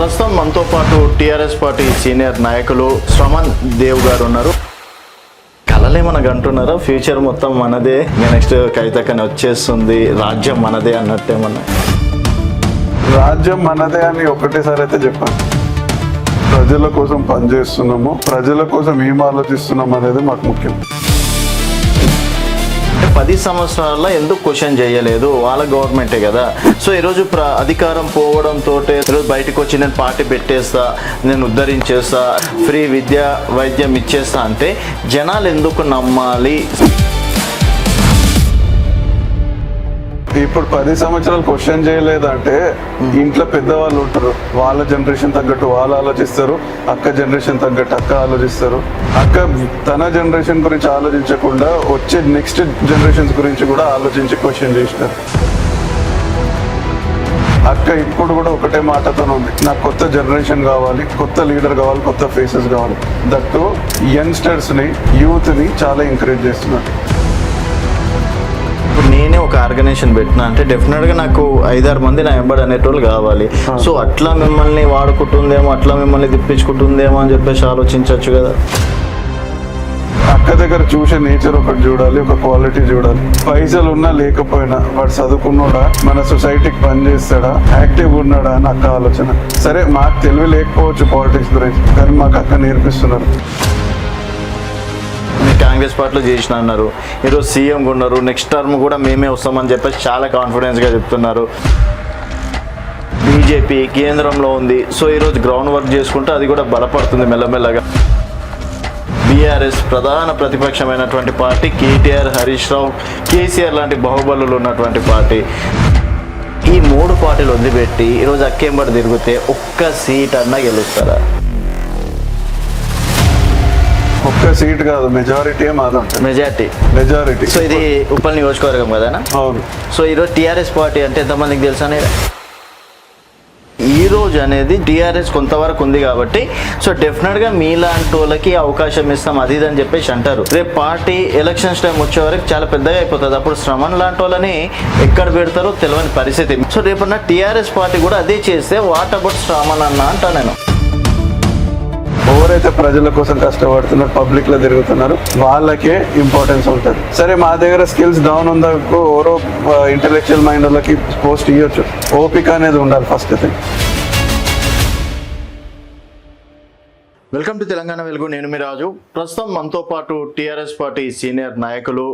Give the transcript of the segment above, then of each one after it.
ప్రస్తుతం మనతో పాటు టీఆర్ఎస్ పార్టీ సీనియర్ నాయకులు శ్రవణ్ దేవ్ గారు ఉన్నారు. కలలే మనకు అంటున్నారా ఫ్యూచర్ మొత్తం మనదే, నెక్స్ట్ కవితకని వచ్చేస్తుంది, రాజ్యం మనదే అన్నట్టేమన్నా? రాజ్యం మనదే అని ఒకటేసారి అయితే చెప్పాను. ప్రజల కోసం పనిచేస్తున్నాము, ప్రజల కోసం ఏం ఆలోచిస్తున్నాం అనేది మాకు ముఖ్యం. 10 సంవత్సరాల్లో ఎందుకు క్వశ్చన్ చేయలేదు, వాళ్ళ గవర్నమెంటే కదా. సో ఈరోజు అధికారం పోవడంతో ఈరోజు బయటకు వచ్చి నేను పార్టీ పెట్టేస్తా, నేను ఉద్ధరించేస్తా, ఫ్రీ విద్య వైద్యం ఇచ్చేస్తా అంటే జనాలు ఎందుకు నమ్మాలి? ఇప్పుడు 10 సంవత్సరాలు క్వశ్చన్ చేయలేదంటే ఇంట్లో పెద్దవాళ్ళు ఉంటారు, వాళ్ళ జనరేషన్ తగ్గట్టు వాళ్ళు ఆలోచిస్తారు, అక్క జనరేషన్ తగ్గట్టు అక్క ఆలోచిస్తారు. అక్క తన జనరేషన్ గురించి ఆలోచించకుండా వచ్చే నెక్స్ట్ జనరేషన్స్ గురించి కూడా ఆలోచించి క్వశ్చన్ చేసినారు. అక్క ఇప్పుడు కూడా ఒకటే మాటతో ఉంది, నాకు కొత్త జనరేషన్ కావాలి, కొత్త లీడర్ కావాలి, కొత్త ఫేసెస్ కావాలి. దట్టు యంగ్స్టర్స్ ని, యూత్ ని చాలా ఎంకరేజ్ చేస్తున్నారు. ఇప్పుడు నేనే ఒక ఆర్గనైజేషన్ పెట్టినా అంటే డెఫినెట్గా నాకు 5-6 మంది నా వెంబడి అనేటోళ్ళు కావాలి. సో అట్లా మిమ్మల్ని వాడుకుంటుందేమో, అట్లా మిమ్మల్ని తిప్పించుకుంటుందేమో అని చెప్పేసి ఆలోచించవచ్చు కదా. అక్క దగ్గర చూసే నేచర్ ఒకటి చూడాలి, ఒక క్వాలిటీ చూడాలి. పైసలు ఉన్నా లేకపోయినా వాడు చదువుకున్నాడా, మన సొసైటీకి పని చేస్తాడా, యాక్టివ్ ఉన్నాడా అని అక్క ఆలోచన. సరే మాకు తెలివి లేకపోవచ్చు పాలిటిక్స్ గురించి, కానీ మాకు అక్క నేర్పిస్తున్నారు. కాంగ్రెస్ పార్టీలో చేసిన అన్నారు, ఈరోజు సీఎంగా ఉన్నారు, నెక్స్ట్ టర్మ్ కూడా మేమే వస్తామని చెప్పేసి చాలా కాన్ఫిడెన్స్గా చెప్తున్నారు. బీజేపీ కేంద్రంలో ఉంది, సో ఈరోజు గ్రౌండ్ వర్క్ చేసుకుంటే అది కూడా బలపడుతుంది మెల్లమెల్లగా. బీఆర్ఎస్ ప్రధాన ప్రతిపక్షమైనటువంటి పార్టీ, కేటీఆర్, హరీష్ రావు, కేసీఆర్ లాంటి బాహుబలులు ఉన్నటువంటి పార్టీ. ఈ 3 పార్టీలు వదిలిపెట్టి ఈరోజు అక్కేంబడి తిరిగితే ఒక్క సీట్ అన్నా గెలుస్తారా? ఒక్క సీట్ కాదు, మెజారిటీ మెజారిటీ. సో ఇది ఉప్పల్ నియోజకవర్గం కదా. అవును. సో ఈరోజు టీఆర్ఎస్ పార్టీ అంటే ఎంతమందికి తెలుసా? ఈ రోజు అనేది టీఆర్ఎస్ కొంతవరకు ఉంది కాబట్టి సో డెఫినెట్గా మీలాంటి వాళ్ళకి అవకాశం ఇస్తాం అది ఇది అని చెప్పేసి అంటారు. రేపు పార్టీ ఎలక్షన్స్ టైం వచ్చే వరకు చాలా పెద్దగా అయిపోతుంది. అప్పుడు శ్రవణ్ లాంటి వాళ్ళని ఎక్కడ పెడతారో తెలియని పరిస్థితి. సో రేపన్న టీఆర్ఎస్ పార్టీ కూడా అదే చేస్తే వాట్ అబౌట్ శ్రవణ్ అన్న అంటా నేను. ఎవరైతే ప్రజల కోసం కష్టపడుతున్నారు, పబ్లిక్ లో తిరుగుతున్నారు, వాళ్ళకే ఇంపార్టెన్స్ ఉంటుంది. సరే మా దగ్గర స్కిల్స్ డౌన్ ఉందనుకో, ఎవరో ఇంటెలెక్చువల్ మైండ్ వాళ్ళకి పోస్ట్ ఇవ్వచ్చు. ఓపిక అనేది ఉండాలి first thing. Welcome to Telangana వెలుగు, నేను మీ రాజు. ప్రస్తుతం మనతో పాటు టీఆర్ఎస్ పార్టీ సీనియర్ నాయకులు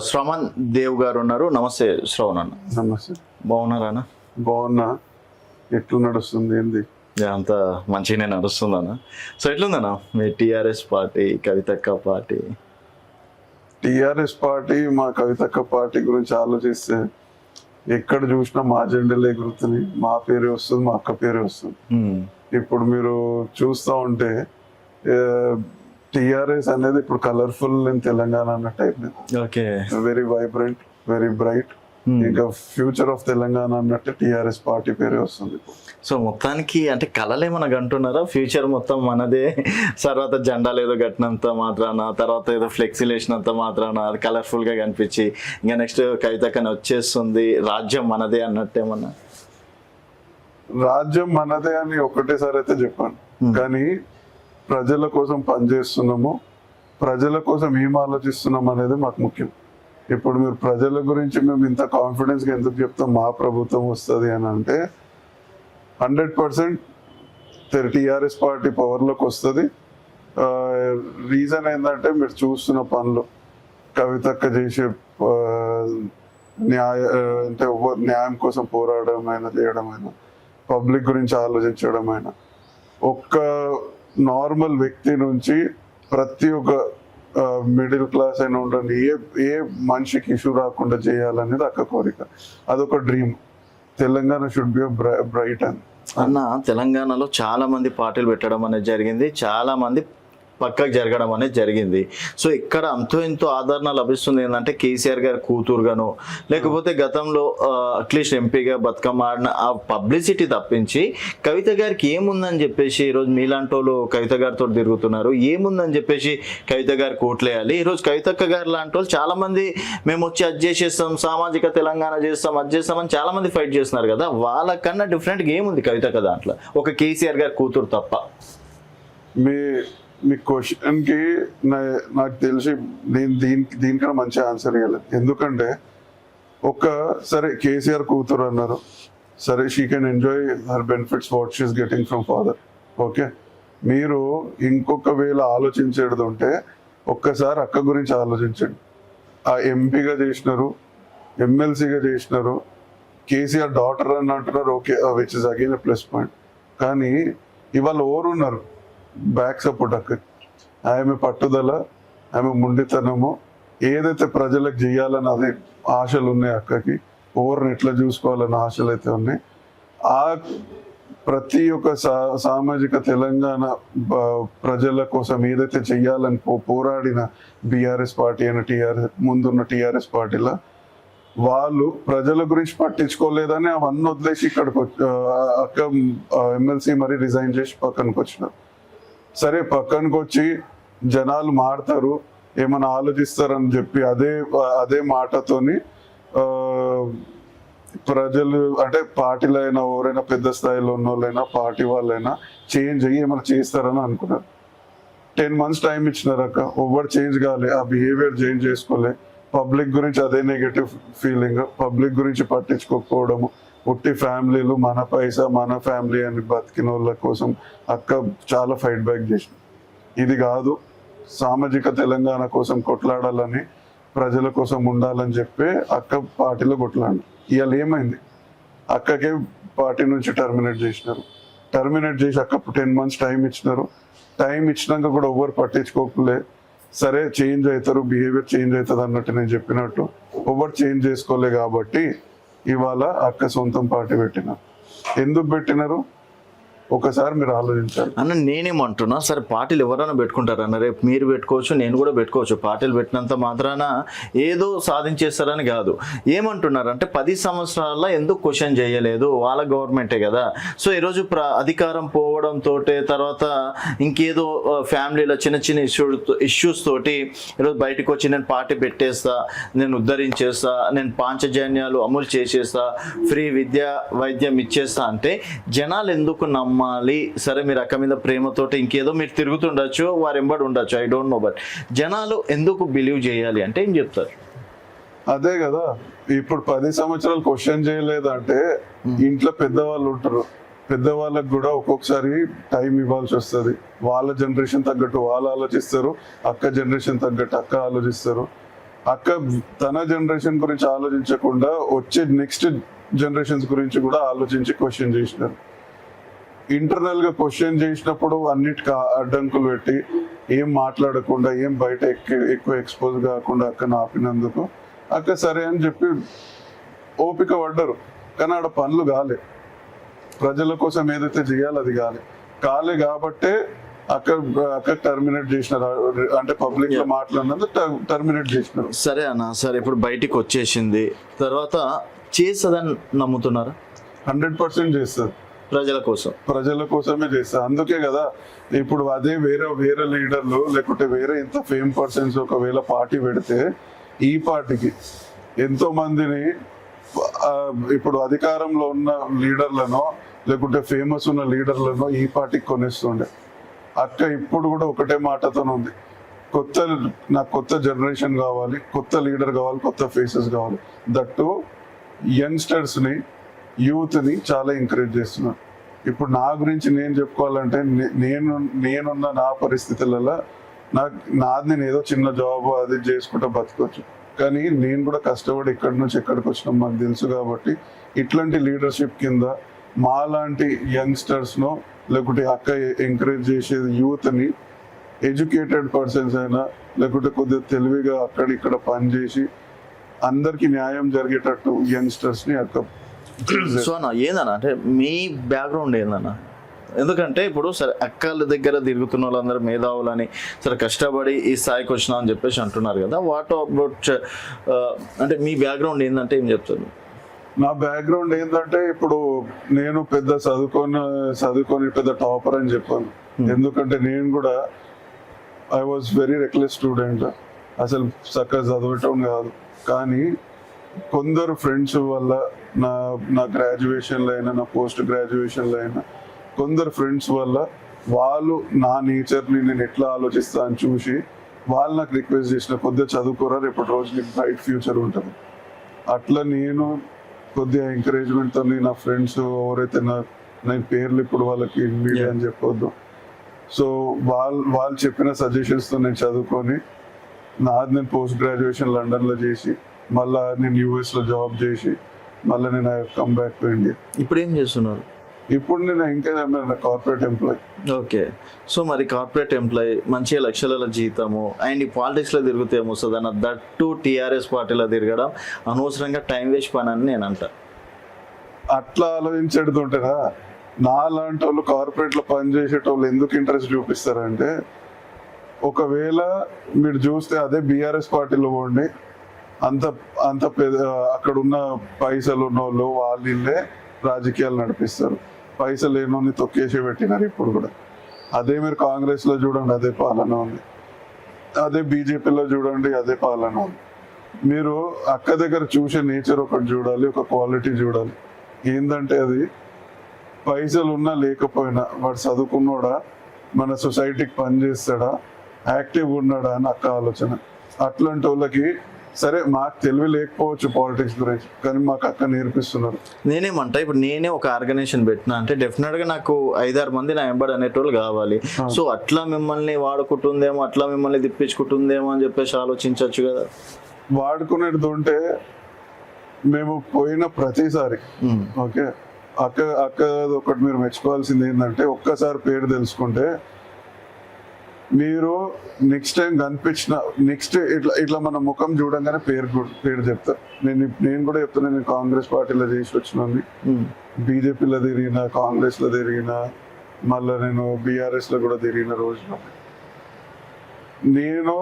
శ్రవణ్ దేవ్ గారు ఉన్నారు. నమస్తే శ్రవణ్ అన్న. నమస్తే. బాగున్నారా అన్న? బాగున్నా. ఎట్లు నడుస్తుంది? ఏంది అంత మంచిగానే నడుస్తుందన్న. సో ఎట్లుందన్నా మీ టీఆర్ఎస్ పార్టీ, కవితక్క పార్టీ? టీఆర్ఎస్ పార్టీ, మా కవితక్క పార్టీ గురించి ఆలోచిస్తే ఎక్కడ చూసినా మా జెండాలే ఎగురుతుంది, మా పేరే వస్తుంది, మా అక్క పేరే వస్తుంది. ఇప్పుడు మీరు చూస్తూ ఉంటే టీఆర్ఎస్ అనేది ఇప్పుడు కలర్ఫుల్ ఇన్ తెలంగాణ అన్నట్టు అయిపోయింది. Okay, very vibrant, very bright. ఇంకా ఫ్యూచర్ ఆఫ్ తెలంగాణ అన్నట్టు టీఆర్ఎస్ పార్టీ పేరే వస్తుంది. సో మొత్తానికి అంటే కళలే మనకు అంటున్నారా ఫ్యూచర్ మొత్తం మనదే, తర్వాత జెండాలు ఏదో కట్టినంత మాత్రాన, తర్వాత ఏదో ఫ్లెక్సీలు వేసినంత మాత్రాన అది కలర్ఫుల్గా కనిపించి ఇంకా నెక్స్ట్ కవితకని వచ్చేస్తుంది, రాజ్యం మనదే అన్నట్టేమన్నా? రాజ్యం మనదే అని ఒకటేసారి అయితే చెప్పాను, కానీ ప్రజల కోసం పనిచేస్తున్నాము, ప్రజల కోసం ఏం ఆలోచిస్తున్నాం అనేది మాకు ముఖ్యం. ఇప్పుడు మీరు ప్రజల గురించి మేము ఇంత కాన్ఫిడెన్స్గా ఎందుకు చెప్తాం మా ప్రభుత్వం వస్తుంది అని అంటే 100% టీఆర్ఎస్ పార్టీ పవర్లోకి వస్తుంది. రీజన్ ఏంటంటే మీరు చూస్తున్న పనులు, కవితక్క చేసే న్యాయం కోసం పోరాడమైనా, చేయడమైనా, పబ్లిక్ గురించి ఆలోచించడమైనా, ఒక్క నార్మల్ వ్యక్తి నుంచి ప్రతి ఒక్క మిడిల్ క్లాస్ అయినా ఉండండి, ఏ మనిషికి ఇష్యూ రాకుండా చేయాలనేది అక్క కోరిక. అదొక dream. Telangana should be bright అని అన్న. తెలంగాణలో చాలా మంది పార్టీలు పెట్టడం అనేది జరిగింది, చాలా మంది పక్కకు జరగడం అనేది జరిగింది. సో ఇక్కడ అంతో ఎంతో ఆదరణ లభిస్తుంది ఏంటంటే కేసీఆర్ గారి కూతురుగాను, లేకపోతే గతంలో అట్లీస్ట్ ఎంపీగా బతుకమ్మ ఆడిన ఆ పబ్లిసిటీ తప్పించి కవిత గారికి ఏముందని చెప్పేసి ఈరోజు మీలాంటి వాళ్ళు కవిత గారితో తిరుగుతున్నారు. ఏముందని చెప్పేసి కవిత గారికి ఓట్లేయాలి. ఈరోజు కవితక్క గారు లాంటి వాళ్ళు చాలా మంది మేము వచ్చి అది చేసేస్తాం, సామాజిక తెలంగాణ చేస్తాం, అది చేస్తామని చాలా మంది ఫైట్ చేస్తున్నారు కదా. వాళ్ళకన్నా డిఫరెంట్గా ఏముంది కవితక్క దాంట్లో, ఒక కేసీఆర్ గారి కూతురు తప్ప? మీ క్వశ్చన్కి నాకు తెలిసి నేను దీనికన్నా మంచి ఆన్సర్ ఇవ్వలేదు. ఎందుకంటే సరే కేసీఆర్ కూతురు అన్నారు, సరే she can enjoy her benefits what she's getting from father. Okay, మీరు ఇంకొక వేళ ఆలోచించేది ఉంటే ఒక్కసారి అక్క గురించి ఆలోచించండి. ఆ ఎంపీగా చేసినారు, ఎమ్మెల్సీగా చేసినారు, కేసీఆర్ డాటర్ అని అంటున్నారు. Okay, which is again a plus point. కానీ ఇవాళ ఎవరున్నారు బ్యాక్ సపోర్ట్ అక్క? ఆమె పట్టుదల, ఆమె ముండితనము, ఏదైతే ప్రజలకు చేయాలని అదే ఆశలు ఉన్నాయి అక్కకి, ఓవర్ని ఎట్లా చూసుకోవాలని ఆశలు అయితే ఉన్నాయి. ఆ ప్రతి ఒక్క సామాజిక తెలంగాణ ప్రజల కోసం ఏదైతే చెయ్యాలని పోరాడిన బీఆర్ఎస్ పార్టీ అయిన ముందున్న టీఆర్ఎస్ పార్టీలో వాళ్ళు ప్రజల గురించి పట్టించుకోలేదని అవన్నీ వదిలేసి ఇక్కడికి అక్క ఎమ్మెల్సీ మరి రిజైన్ చేసి పక్కనకి వచ్చినారు. సరే, పక్కనకి వచ్చి జనాలు మారుతారు, ఏమైనా ఆలోచిస్తారని చెప్పి అదే మాటతోని ప్రజలు అంటే పార్టీలో అయినా ఎవరైనా పెద్ద స్థాయిలో ఉన్న వాళ్ళైనా పార్టీ వాళ్ళైనా చేంజ్ అయ్యి ఏమైనా చేస్తారని అనుకున్నారు. 10 months టైం ఇచ్చినారు అక్క, ఎవరు చేంజ్ కాలే, ఆ బిహేవియర్ చేంజ్ చేసుకోలే. పబ్లిక్ గురించి అదే నెగటివ్ ఫీలింగ్, పబ్లిక్ గురించి పట్టించుకోకపోవడము, పుట్టి ఫ్యామిలీలు మన పైసా మన ఫ్యామిలీ అని బతికిన వాళ్ళ కోసం అక్క చాలా ఫైట్ బ్యాక్ చేసిన. ఇది కాదు, సామాజిక తెలంగాణ కోసం కొట్లాడాలని, ప్రజల కోసం ఉండాలని చెప్పి అక్క పార్టీలో కొట్లాడి. ఇవాళ ఏమైంది, అక్కకే పార్టీ నుంచి టర్మినేట్ చేసినారు. టర్మినేట్ చేసి అక్క 10 months టైం ఇచ్చినారు. టైం ఇచ్చినాక కూడా ఎవరు పట్టించుకోకలే. సరే చేంజ్ అవుతారు, బిహేవియర్ చేంజ్ అవుతుంది అన్నట్టు నేను చెప్పినట్టు ఎవరు చేంజ్ చేసుకోలే. కాబట్టి ఇవాళ అక్క సొంతం పార్టీ పెట్టినారు. ఎందుకు పెట్టినారు ఒకసారి మీరు ఆలోచించాలి అన్న. నేనేమంటున్నా, సరే పార్టీలు ఎవరైనా పెట్టుకుంటారు అన్న, రేపు మీరు పెట్టుకోవచ్చు, నేను కూడా పెట్టుకోవచ్చు. పార్టీలు పెట్టినంత మాత్రాన ఏదో సాధించేస్తారని కాదు. ఏమంటున్నారంటే 10 సంవత్సరాల్లో ఎందుకు క్వశ్చన్ చేయలేదు, వాళ్ళ గవర్నమెంటే కదా. సో ఈరోజు అధికారం పోవడంతో తర్వాత ఇంకేదో ఫ్యామిలీలో చిన్న చిన్న ఇష్యూస్ తోటి ఈరోజు బయటకు వచ్చి నేను పార్టీ పెట్టేస్తా, నేను ఉద్ధరించేస్తా, నేను పాంచజన్యాలు అమలు చేసేస్తా, ఫ్రీ విద్య వైద్యం ఇచ్చేస్తా అంటే జనాలు ఎందుకు నమ్మాలి? సరే మీరు అక్క మీద ప్రేమతోటి ఇంకేదో మీరు తిరుగుతుండొచ్చు, వారు ఎంబడి ఉండొచ్చు, ఐ డోంట్ నో, బట్ జనాలు ఎందుకు బిలీవ్ చేయాలి అంటే ఏం చెప్తారు? అదే కదా, ఇప్పుడు 10 సంవత్సరాలు క్వశ్చన్ చేయలేదంటే ఇంట్లో పెద్దవాళ్ళు ఉంటారు, పెద్దవాళ్ళకి కూడా ఒక్కొక్కసారి టైం ఇవ్వాల్సి వస్తుంది. వాళ్ళ జనరేషన్ తగ్గట్టు వాళ్ళు ఆలోచిస్తారు, అక్క జనరేషన్ తగ్గట్టు అక్క ఆలోచిస్తారు. అక్క తన జనరేషన్ గురించి ఆలోచించకుండా వచ్చే నెక్స్ట్ జనరేషన్స్ గురించి కూడా ఆలోచించి క్వశ్చన్ చేసినారు. ఇంటర్నల్ గా క్వశ్చన్ చేసినప్పుడు అన్నిటికీ అడ్డంకులు పెట్టి ఏం మాట్లాడకుండా, ఏం బయట ఎక్కువ ఎక్స్పోజ్ కాకుండా అక్కను ఆపినందుకు అక్క సరే అని చెప్పి ఓపిక పడ్డారు. కానీ ఆడ పనులు కాలే, ప్రజల కోసం ఏదైతే చేయాలి అది కాలే కాబట్టే అక్క టర్మినేట్ చేసినారు. అంటే పబ్లిక్ లో మాట్లాడినందుకు టర్మినేట్ చేసినారు. సరే అన్న, సరే ఇప్పుడు బయటికి వచ్చేసింది, తర్వాత చేస్తుందని నమ్ముతున్నారు? 100% చేస్తారు. ప్రజల కోసమే చేస్తారు. అందుకే కదా ఇప్పుడు అదే వేరే లీడర్లు లేకుంటే వేరే ఇంత ఫేమ్ పర్సన్స్ ఒకవేళ పార్టీ పెడితే ఈ పార్టీకి ఎంతో మందిని ఇప్పుడు అధికారంలో ఉన్న లీడర్లను లేకుంటే ఫేమస్ ఉన్న లీడర్లను ఈ పార్టీకి కొనేస్తుండే. అక్క ఇప్పుడు కూడా ఒకటే మాటతో ఉంది, నాకు కొత్త జనరేషన్ కావాలి, కొత్త లీడర్ కావాలి, కొత్త ఫేసెస్ కావాలి. దట్టు యంగ్స్టర్స్ని, యూత్ని చాలా ఎంకరేజ్ చేస్తున్నారు. ఇప్పుడు నా గురించి నేను చెప్పుకోవాలంటే నేనున్న నా పరిస్థితులలో నేను ఏదో చిన్న జాబ్ అది చేసుకుంటా బతకొచ్చు. కానీ నేను కూడా కష్టపడి ఇక్కడి నుంచి ఎక్కడికి వచ్చినాం మాకు తెలుసు. కాబట్టి ఇట్లాంటి లీడర్షిప్ కింద మాలాంటి యంగ్స్టర్స్ను లేకుంటే అక్క ఎంకరేజ్ చేసేది యూత్ని, ఎడ్యుకేటెడ్ పర్సన్స్ అయినా లేకుంటే కొద్దిగా తెలివిగా అక్కడిక్కడ పనిచేసి అందరికి న్యాయం జరిగేటట్టు యంగ్స్టర్స్ని అక్క. సో అన్న ఏందన్నా అంటే మీ బ్యాక్గ్రౌండ్ ఏందన్నా? ఎందుకంటే ఇప్పుడు సరే అక్కల దగ్గర తిరుగుతున్న వాళ్ళందరూ మేధావులని సరే కష్టపడి ఈ స్థాయికి వచ్చినా అని చెప్పేసి అంటున్నారు కదా, వాట్ అబౌట్ అంటే మీ బ్యాక్గ్రౌండ్ ఏంటంటే ఏం చెప్తారు? నా బ్యాక్గ్రౌండ్ ఏంటంటే ఇప్పుడు నేను పెద్ద చదువుకొని పెద్ద టాపర్ అని చెప్పాను. ఎందుకంటే నేను కూడా I was very reckless student, అసలు చక్కగా చదవటం కాదు. కానీ కొందరు ఫ్రెండ్స్ వల్ల నా గ్రాడ్యుయేషన్లో అయినా నా పోస్ట్ గ్రాడ్యుయేషన్లో అయినా కొందరు ఫ్రెండ్స్ వల్ల వాళ్ళు నా నేచర్ని నేను ఎట్లా ఆలోచిస్తా అని చూసి వాళ్ళు నాకు రిక్వెస్ట్ చేసిన కొద్దిగా చదువుకోరా, రేపటి రోజు నీకు బ్రైట్ ఫ్యూచర్ ఉంటుంది. అట్లా నేను కొద్దిగా ఎంకరేజ్మెంట్తో నా ఫ్రెండ్స్ ఎవరైతే నేను పేర్లు ఇప్పుడు వాళ్ళకి మీడియా అని చెప్పొద్దు, సో వాళ్ళు చెప్పిన సజెషన్స్తో నేను చదువుకొని నేను పోస్ట్ గ్రాడ్యుయేషన్ లండన్లో చేసి మళ్ళీ నేను యూఎస్లో జాబ్ చేసి మళ్ళీ నేను కమ్ బ్యాక్ టు ఇండియా. ఇప్పుడు ఏం చేస్తున్నారు? ఇప్పుడు నేను ఇంకా కార్పొరేట్ ఎంప్లాయ్. ఓకే, సో మరి కార్పొరేట్ ఎంప్లాయ్ మంచిగా లక్షల జీతము అండ్ ఈ పాలిటిక్స్లో తిరుగుతే ఏమొస్తుంది అన్న, దట్ టు టీఆర్ఎస్ పార్టీలో తిరగడం అనవసరంగా టైం వేస్ట్ పని అని నేను అంట. అట్లా ఆలోచించేటుంటేనా నా లాంటి వాళ్ళు కార్పొరేట్లో పనిచేసేటోళ్ళు ఎందుకు ఇంట్రెస్ట్ చూపిస్తారంటే, ఒకవేళ మీరు చూస్తే అదే బీఆర్ఎస్ పార్టీలో పోండి, అంత అక్కడ ఉన్న పైసలు ఉన్న వాళ్ళు వాళ్ళే రాజకీయాలు నడిపిస్తారు. పైసలు లేనోని తొక్కేసి పెట్టినారు ఇప్పుడు కూడా. అదే మీరు కాంగ్రెస్ లో చూడండి అదే పాలన ఉంది, అదే బీజేపీలో చూడండి అదే పాలన ఉంది. మీరు అక్క దగ్గర చూసే నేచర్ ఒకటి చూడాలి, ఒక క్వాలిటీ చూడాలి. ఏంటంటే అది పైసలు ఉన్నా లేకపోయినా వాడు చదువుకున్నాడా, మన సొసైటీకి పని చేస్తాడా, యాక్టివ్ ఉన్నాడా అని అక్క ఆలోచన. అట్లాంటి వాళ్ళకి సరే మాకు తెలివి లేకపోవచ్చు పాలిటిక్స్ గురించి, కానీ మాకు అక్క నేర్పిస్తున్నారు. నేనేమంటా ఇప్పుడు నేనే ఒక ఆర్గనైజేషన్ పెట్టినా అంటే డెఫినెట్గా నాకు 5-6 మంది నా వెంబడి అనేటోళ్ళు కావాలి. సో అట్లా మిమ్మల్ని వాడుకుంటుందేమో, అట్లా మిమ్మల్ని తిప్పించుకుంటుందేమో అని చెప్పేసి ఆలోచించవచ్చు కదా. వాడుకునేది ఉంటే మేము పోయిన ప్రతిసారి ఓకే అక్క ఒకటి మీరు మెచ్చుకోవాల్సింది ఏంటంటే, ఒక్కసారి పేరు తెలుసుకుంటే మీరు నెక్స్ట్ టైం కనిపించిన నెక్స్ట్ ఇట్లా మన ముఖం చూడంగానే పేరు చెప్తారు. నేను కూడా చెప్తాను, నేను కాంగ్రెస్ పార్టీలో చేసి వచ్చినాను, బీజేపీలో తిరిగిన, కాంగ్రెస్ లో తిరిగిన, మళ్ళీ నేను బీఆర్ఎస్ లో కూడా తిరిగిన రోజులో నేను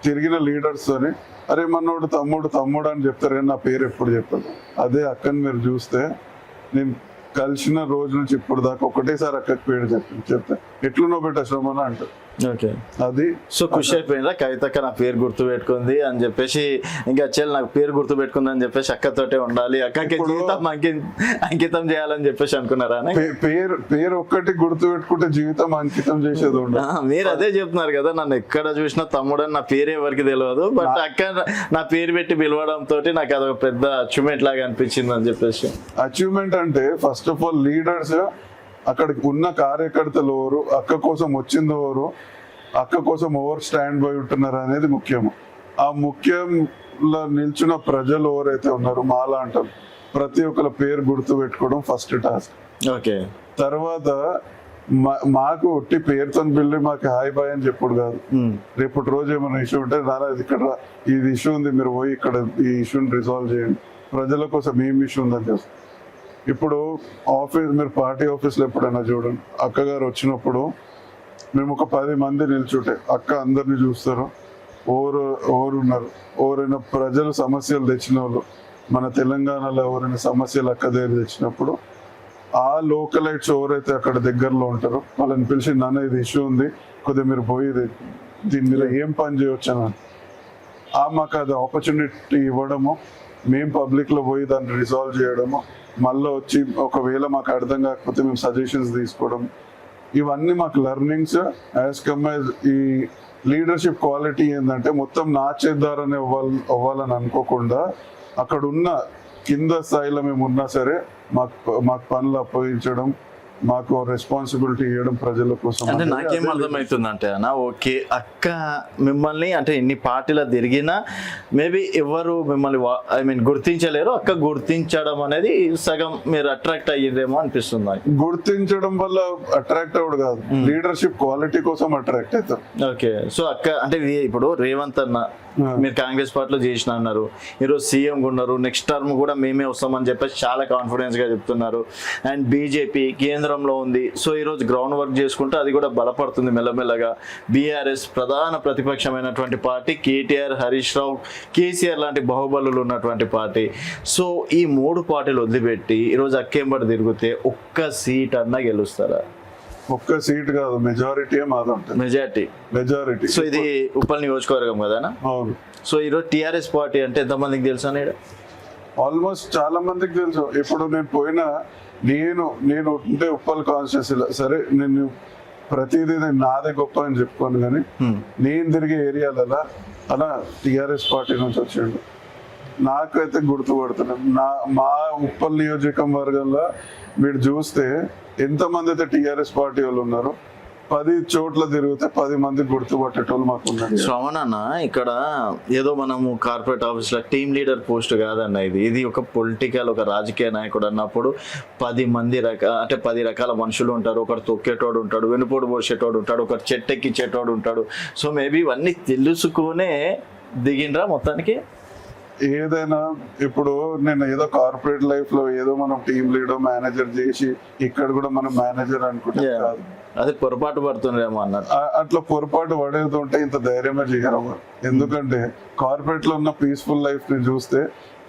తిరిగిన లీడర్స్ తోని అరే మనోడు తమ్ముడు అని చెప్తారు, కానీ నా పేరు ఎప్పుడు చెప్పాను. అదే అక్కని మీరు చూస్తే నేను కలిసిన రోజు నుంచి ఇప్పుడు దాకా ఒకటేసారి అక్కకి పేరు చెప్తా ఎట్లున్నో పెట్ట శ్రమణ అంటారు. ఓకే, అది సో ఖుషి అయిపోయిందా కవితక్క నా పేరు గుర్తు పెట్టుకుంది అని చెప్పేసి, ఇంకా చెల్లి నాకు పేరు గుర్తు పెట్టుకుంది అని చెప్పేసి అక్కతోటే ఉండాలి, అక్కకి జీవితం అంకితం చేయాలని చెప్పేసి అనుకున్నారా? పేరు ఒక్కటి గుర్తు పెట్టుకుంటే జీవితం అంకితం చేసేది ఉండదు. మీరు అదే చెప్తున్నారు కదా, నన్ను ఎక్కడ చూసినా తమ్ముడు అని నా పేరు ఎవరికి తెలియదు, బట్ అక్క నా పేరు పెట్టి పిలవడం తోటి నాకు అదొక పెద్ద అచీవ్మెంట్ లాగా అనిపించింది అని చెప్పేసి. అచీవ్మెంట్ అంటే ఫస్ట్ ఆఫ్ ఆల్ లీడర్స్, అక్కడికి ఉన్న కార్యకర్తలు ఎవరు, అక్క కోసం వచ్చింది ఎవరు, అక్క కోసం ఓవర్ స్టాండ్ బై ఉంటున్నారు అనేది ముఖ్యము. ఆ ముఖ్యంలో నిల్చున్న ప్రజలు ఎవరైతే ఉన్నారో మాలా అంటాం, ప్రతి ఒక్కరి పేరు గుర్తు పెట్టుకోవడం ఫస్ట్ టాస్క్. ఓకే, తర్వాత మాకు ఒట్టి పేరుతో పిల్లి మాకు హాయ్ బాయ్ అని చెప్పుడు కాదు. రేపటి రోజు ఏమైనా ఇష్యూ ఉంటే నారా ఇక్కడ ఇది ఇష్యూ ఉంది, మీరు పోయి ఇక్కడ ఈ ఇష్యూని రిజాల్వ్ చేయండి, ప్రజల కోసం ఏం ఇష్యూ ఉందని చేస్తాం. ఇప్పుడు మీరు పార్టీ ఆఫీస్లో ఎప్పుడైనా చూడండి, అక్కగారు వచ్చినప్పుడు మేము ఒక 10 మంది నిల్చుంటే అక్క అందరినీ చూస్తారు, ఎవరున్నారు, ఎవరైనా ప్రజలు సమస్యలు తెచ్చిన వాళ్ళు, మన తెలంగాణలో ఎవరైనా సమస్యలు అక్క దగ్గర తెచ్చినప్పుడు ఆ లోకలైట్స్ ఎవరైతే అక్కడ దగ్గరలో ఉంటారో వాళ్ళని పిలిచి నాన్న ఇది ఇష్యూ ఉంది, కొద్దిగా మీరు పోయి దీని మీద ఏం పని చేయవచ్చు అని మాకు అది ఆపర్చునిటీ ఇవ్వడము, మేము పబ్లిక్లో పోయి దాన్ని రిజాల్వ్ చేయడము, మళ్ళీ వచ్చి ఒకవేళ మాకు అర్థం కాకపోతే మేము సజెషన్స్ తీసుకోవడం, ఇవన్నీ మాకు లెర్నింగ్స్. యాజ్ కమ్ యాజ్ ఈ లీడర్షిప్ క్వాలిటీ ఏంటంటే మొత్తం నా చేద్దారని అవ్వాలని అనుకోకుండా అక్కడ ఉన్న కింద స్థాయిలో మేము ఉన్నా సరే మాకు పనులు అప్పగించడం, మాకు రెస్పాన్సిబిలిటీ ఇవ్వడం ప్రజల కోసం. అంటే నాకేం అర్థమవుతుంది అంటే అన్న, ఓకే అక్క మిమ్మల్ని అంటే ఎన్ని పార్టీలో తిరిగినా మేబీ ఎవరు మిమ్మల్ని గుర్తించలేరు, అక్క గుర్తించడం అనేది సగం మీరు అట్రాక్ట్ అయ్యేదేమో అనిపిస్తుంది. గుర్తించడం వల్ల అట్రాక్ట్ అవ్వడు కాదు, లీడర్షిప్ క్వాలిటీ కోసం అట్రాక్ట్ అవుతారు. ఓకే, సో అక్క అంటే ఇప్పుడు రేవంత్ అన్న మీరు కాంగ్రెస్ పార్టీలో చేసిన అన్నారు, ఈరోజు సీఎం ఉన్నారు, నెక్స్ట్ టర్మ్ కూడా మేమే వస్తామని చెప్పేసి చాలా కాన్ఫిడెన్స్గా చెప్తున్నారు. అండ్ బీజేపీ కేంద్రంలో ఉంది. సో ఈరోజు గ్రౌండ్ వర్క్ చేసుకుంటే అది కూడా బలపడుతుంది మెల్లమెల్లగా. బీఆర్ఎస్ ప్రధాన ప్రతిపక్షమైనటువంటి పార్టీ, కేటీఆర్, హరీష్ రావు, కేసీఆర్ లాంటి బాహుబలులు ఉన్నటువంటి పార్టీ. సో ఈ 3 పార్టీలు వదిలిపెట్టి ఈరోజు అక్కేంబడి తిరిగితే ఒక్క సీట్ అన్నా గెలుస్తారా? ఒక్క సీట్ కాదు, మెజారిటీ మాది ఉంటుంది. మెజారిటీ. సో ఇది ఉప్పల్ నియోజకవర్గం కదా? అవును. సో ఈరోజు టీఆర్ఎస్ పార్టీ అంటే ఎంతమందికి తెలుసా? ఆల్మోస్ట్ చాలా మందికి తెలుసు. ఇప్పుడు నేను పోయినా, నేను ఉంటే ఉప్పల్ కాన్స్టిట్యూన్సీలో, సరే నేను ప్రతిదీ నేను నాదే గొప్ప అని చెప్పుకోను, కానీ నేను తిరిగే ఏరియాలలో అలా టీఆర్ఎస్ పార్టీ నుంచి వచ్చిండు. నాకైతే గుర్తుపడుతున్నాను. మా ఉప్పల్ నియోజకవర్గంలో మీరు చూస్తే ఎంతమంది అయితే టీఆర్ఎస్ పార్టీ వాళ్ళు ఉన్నారు, 10 చోట్ల తిరిగితే 10 మంది గుర్తుపట్టేటోళ్ళు మాకు ఉన్నారు. శ్రవణ్ అన్న, ఇక్కడ ఏదో మనము కార్పొరేట్ ఆఫీస్ లో టీమ్ లీడర్ పోస్ట్ కాదన్న, ఇది ఒక పొలిటికల్, ఒక రాజకీయ నాయకుడు అన్నప్పుడు 10 రకాల మనుషులు ఉంటారు. ఒకరు తొక్కేటోడు ఉంటాడు, వెనుపోడు పోసేటోడు ఉంటాడు, ఒకరు చెట్టెక్కిచ్చేటోడు ఉంటాడు. సో మేబీ ఇవన్నీ తెలుసుకునే దిగిండ్రా మొత్తానికి. ఏదైనా ఇప్పుడు నేను ఏదో కార్పొరేట్ లైఫ్ లో ఏదో మనం టీమ్ లీడర్, మేనేజర్ చేసి ఇక్కడ కూడా మనం మేనేజర్ అనుకుంటే కాదు, అదే పొరపాటు పడుతుండేమో అన్నట్టు. అట్లా పొరపాటు పడేస్తుంటే ఇంత ధైర్యమే చేయరు. ఎందుకంటే కార్పొరేట్ లో ఉన్న పీస్ఫుల్ లైఫ్ ని చూస్తే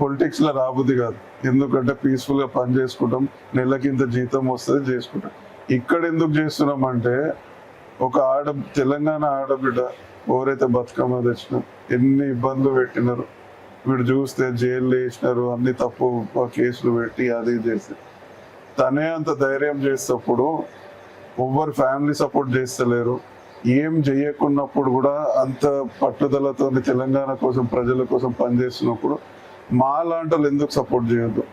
పొలిటిక్స్ లో రాబుద్ది కాదు. ఎందుకంటే పీస్ఫుల్ గా పని చేసుకుంటాం, నెలకి ఇంత జీతం వస్తుంది, చేసుకుంటాం. ఇక్కడ ఎందుకు చేస్తున్నాం అంటే, ఒక తెలంగాణ ఆడబిడ్డ ఎవరైతే బతుకమ్మ తెచ్చినారు, ఎన్ని ఇబ్బందులు పెట్టినారు, వీడు చూస్తే జైలు వేసినారు, అన్ని తప్పు కేసులు పెట్టి అది చేసి, తనే అంత ధైర్యం చేసేటప్పుడు ఎవ్వరు ఫ్యామిలీ సపోర్ట్ చేస్తలేరు. ఏం చేయకున్నప్పుడు కూడా అంత పట్టుదలతో తెలంగాణ కోసం, ప్రజల కోసం పనిచేస్తున్నప్పుడు మా లాంటి వాళ్ళు ఎందుకు సపోర్ట్ చేయొద్దు?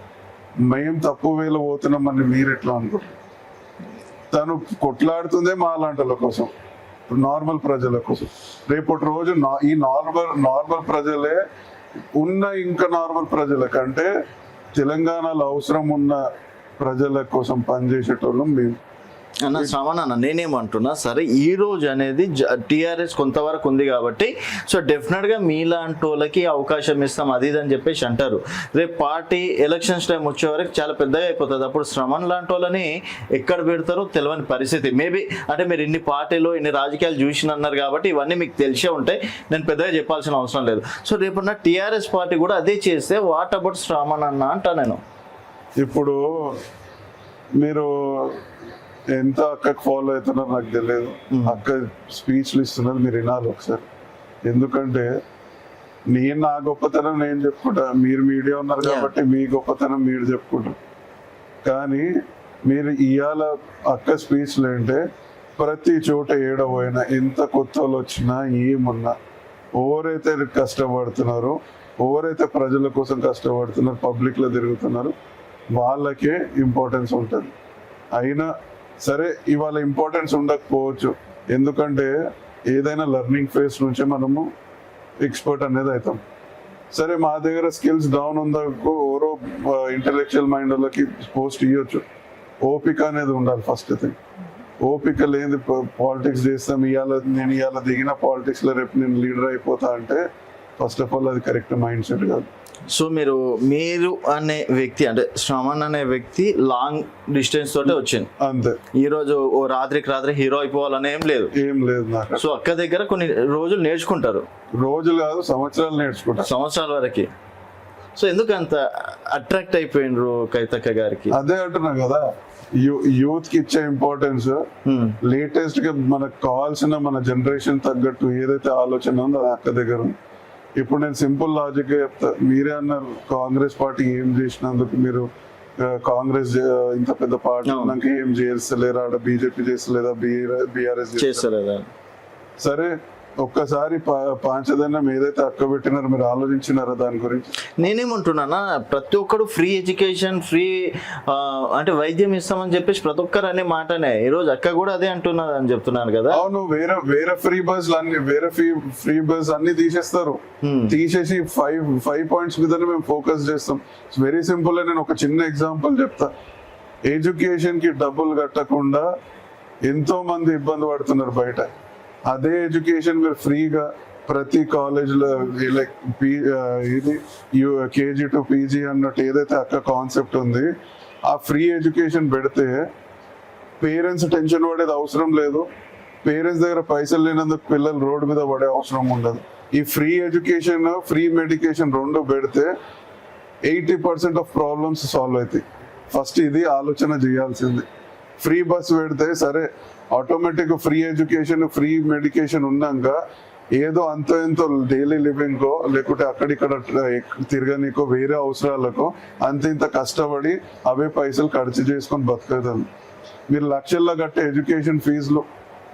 మేము తప్పు వేలో పోతున్నామని మీరు ఎట్లా అనుకుంటారు? తను కొట్లాడుతుందే మా లాంటి వాళ్ళ కోసం, నార్మల్ ప్రజల కోసం. రేపటి రోజు ఈ నార్మల్ ప్రజలే ఇంకా నార్మల్ ప్రజల కంటే తెలంగాణలో అవసరం ఉన్న ప్రజల కోసం పనిచేసేటోళ్ళం మేము. అన్న శ్రవణ్ అన్న, నేనేమంటున్నా, సరే ఈ రోజు అనేది టీఆర్ఎస్ కొంతవరకు ఉంది కాబట్టి సో డెఫినెట్గా మీలాంటి వాళ్ళకి అవకాశం ఇస్తాం అది ఇది అని చెప్పేసి అంటారు. రేపు పార్టీ ఎలక్షన్స్ టైం వచ్చే వరకు చాలా పెద్దగా అయిపోతుంది. అప్పుడు శ్రవణ్ లాంటి వాళ్ళని ఎక్కడ పెడతారో తెలియని పరిస్థితి. మేబీ అంటే మీరు ఇన్ని పార్టీలు, ఇన్ని రాజకీయాలు చూసిన అన్నారు కాబట్టి ఇవన్నీ మీకు తెలిసే ఉంటాయి, నేను పెద్దగా చెప్పాల్సిన అవసరం లేదు. సో రేపున్న టీఆర్ఎస్ పార్టీ కూడా అదే చేస్తే వాట్ అబౌట్ శ్రవణ్ అన్న అంటా నేను. ఇప్పుడు మీరు ఎంత అక్కకి ఫాలో అవుతున్నారో నాకు తెలియదు. అక్క స్పీచ్లు ఇస్తున్నది మీరు వినాలి ఒకసారి. ఎందుకంటే నా గొప్పతనం నేను చెప్పుకుంటా, మీరు మీడియా ఉన్నారు కాబట్టి మీ గొప్పతనం మీరు చెప్పుకుంటారు. కానీ మీరు ఇవాళ అక్క స్పీచ్లు అంటే ప్రతి చోట ఏడవైనా, ఎంత కొత్త వాళ్ళు వచ్చినా, ఏమున్నా, ఎవరైతే కష్టపడుతున్నారో, ఎవరైతే ప్రజల కోసం కష్టపడుతున్నారు, పబ్లిక్లో తిరుగుతున్నారు, వాళ్ళకే ఇంపార్టెన్స్ ఉంటుంది. అయినా సరే ఇవాళ ఇంపార్టెన్స్ ఉండకపోవచ్చు, ఎందుకంటే ఏదైనా లెర్నింగ్ ఫేజ్ నుంచే మనము ఎక్స్పర్ట్ అనేది అవుతాం. సరే మా దగ్గర స్కిల్స్ డౌన్ ఉందనుకో, ఎవరో ఇంటెలెక్చువల్ మైండ్ వాళ్ళకి పోస్ట్ ఇవ్వచ్చు. ఓపిక అనేది ఉండాలి ఫస్ట్ థింగ్. ఓపిక లేని పాలిటిక్స్ చేస్తాం, నేను ఇవాళ దిగిన పాలిటిక్స్లో రేపు నేను లీడర్ అయిపోతా అంటే ఫస్ట్ ఆఫ్ ఆల్ అది కరెక్ట్ మైండ్ సెట్ కాదు. సో మీరు అనే వ్యక్తి, అంటే శ్రవణ్ అనే వ్యక్తి లాంగ్ డిస్టెన్స్ తోటే వచ్చింది అంతే. ఈ రోజు ఓ రాత్రికి రాత్రి హీరో అయిపోవాలని ఏం లేదు నాకు. సో అక్క దగ్గర కొన్ని రోజులు నేర్చుకుంటారు, రోజులు కాదు సంవత్సరాలు నేర్చుకుంటారు, సంవత్సరాల వరకు. సో ఎందుకు అంత అట్రాక్ట్ అయిపోయినరు కవితక్క గారికి? అదే అంటున్నా కదా, యూత్ కి ఇచ్చే ఇంపార్టెన్స్, లేటెస్ట్ గా మనకు కావాల్సిన మన జనరేషన్ తగ్గట్టు ఏదైతే ఆలోచన ఉందో అది అక్క దగ్గర ఉంది. ఇప్పుడు నేను సింపుల్ లాజిక్ చెప్తా. మీరే అన్నారు కాంగ్రెస్ పార్టీ ఏం చేసినందుకు, మీరు కాంగ్రెస్ ఇంత పెద్ద పార్టీ ఉన్నాక ఏం చేస్తలేరా, ఆడ బీజేపీ చేస్తలేదా, బీఆర్ఎస్ చేస్తలేదా? సరే ఒక్కసారి పాంచదన్నం ఏదైతే అక్క పెట్టినారో మీరు ఆలోచించినారా దాని గురించి? నేనేమంటున్నానా, ప్రతి ఒక్కరు ఫ్రీ ఎడ్యుకేషన్, ఫ్రీ అంటే వైద్యం ఇస్తామని చెప్పేసి ప్రతి ఒక్కరు అనే మాటనే ఈరోజు అక్క కూడా అదే అంటున్నారు అని చెప్తున్నాను కదా. అవును, వేరే ఫ్రీ బస్ అన్ని తీసేస్తారు. తీసేసి 5 పాయింట్స్ మీద మేము ఫోకస్ చేస్తాం. Very simple. నేను ఒక చిన్న ఎగ్జాంపుల్ చెప్తా. ఎడ్యుకేషన్ కి డబ్బులు కట్టకుండా ఎంతో మంది ఇబ్బంది పడుతున్నారు బయట. అదే ఎడ్యుకేషన్ మీరు ఫ్రీగా ప్రతి కాలేజ్లో లైక్ ఇది కేజీ టు పీజీ అన్నట్టు ఏదైతే అక్క కాన్సెప్ట్ ఉంది, ఆ ఫ్రీ ఎడ్యుకేషన్ పెడితే పేరెంట్స్ టెన్షన్ పడేది అవసరం లేదు. పేరెంట్స్ దగ్గర పైసలు లేనందుకు పిల్లలు రోడ్డు మీద పడే అవసరం ఉండదు. ఈ ఫ్రీ ఎడ్యుకేషన్, ఫ్రీ మెడికేషన్ రెండు పెడితే 80% ఆఫ్ ప్రాబ్లమ్స్ సాల్వ్ అవుతాయి. ఫస్ట్ ఇది ఆలోచన చేయాల్సింది. ఫ్రీ బస్ పెడితే సరే, automatic free education, free medication ఉన్నాక ఏదో అంత ఎంతో డైలీ లివింగ్కో లేకుంటే అక్కడిక్కడ తిరగనీకో వేరే అవసరాలకో అంత ఇంత కష్టపడి అవే పైసలు ఖర్చు చేసుకొని బతుకుతాను. మీరు లక్షల్లో కట్టే ఎడ్యుకేషన్ ఫీజులు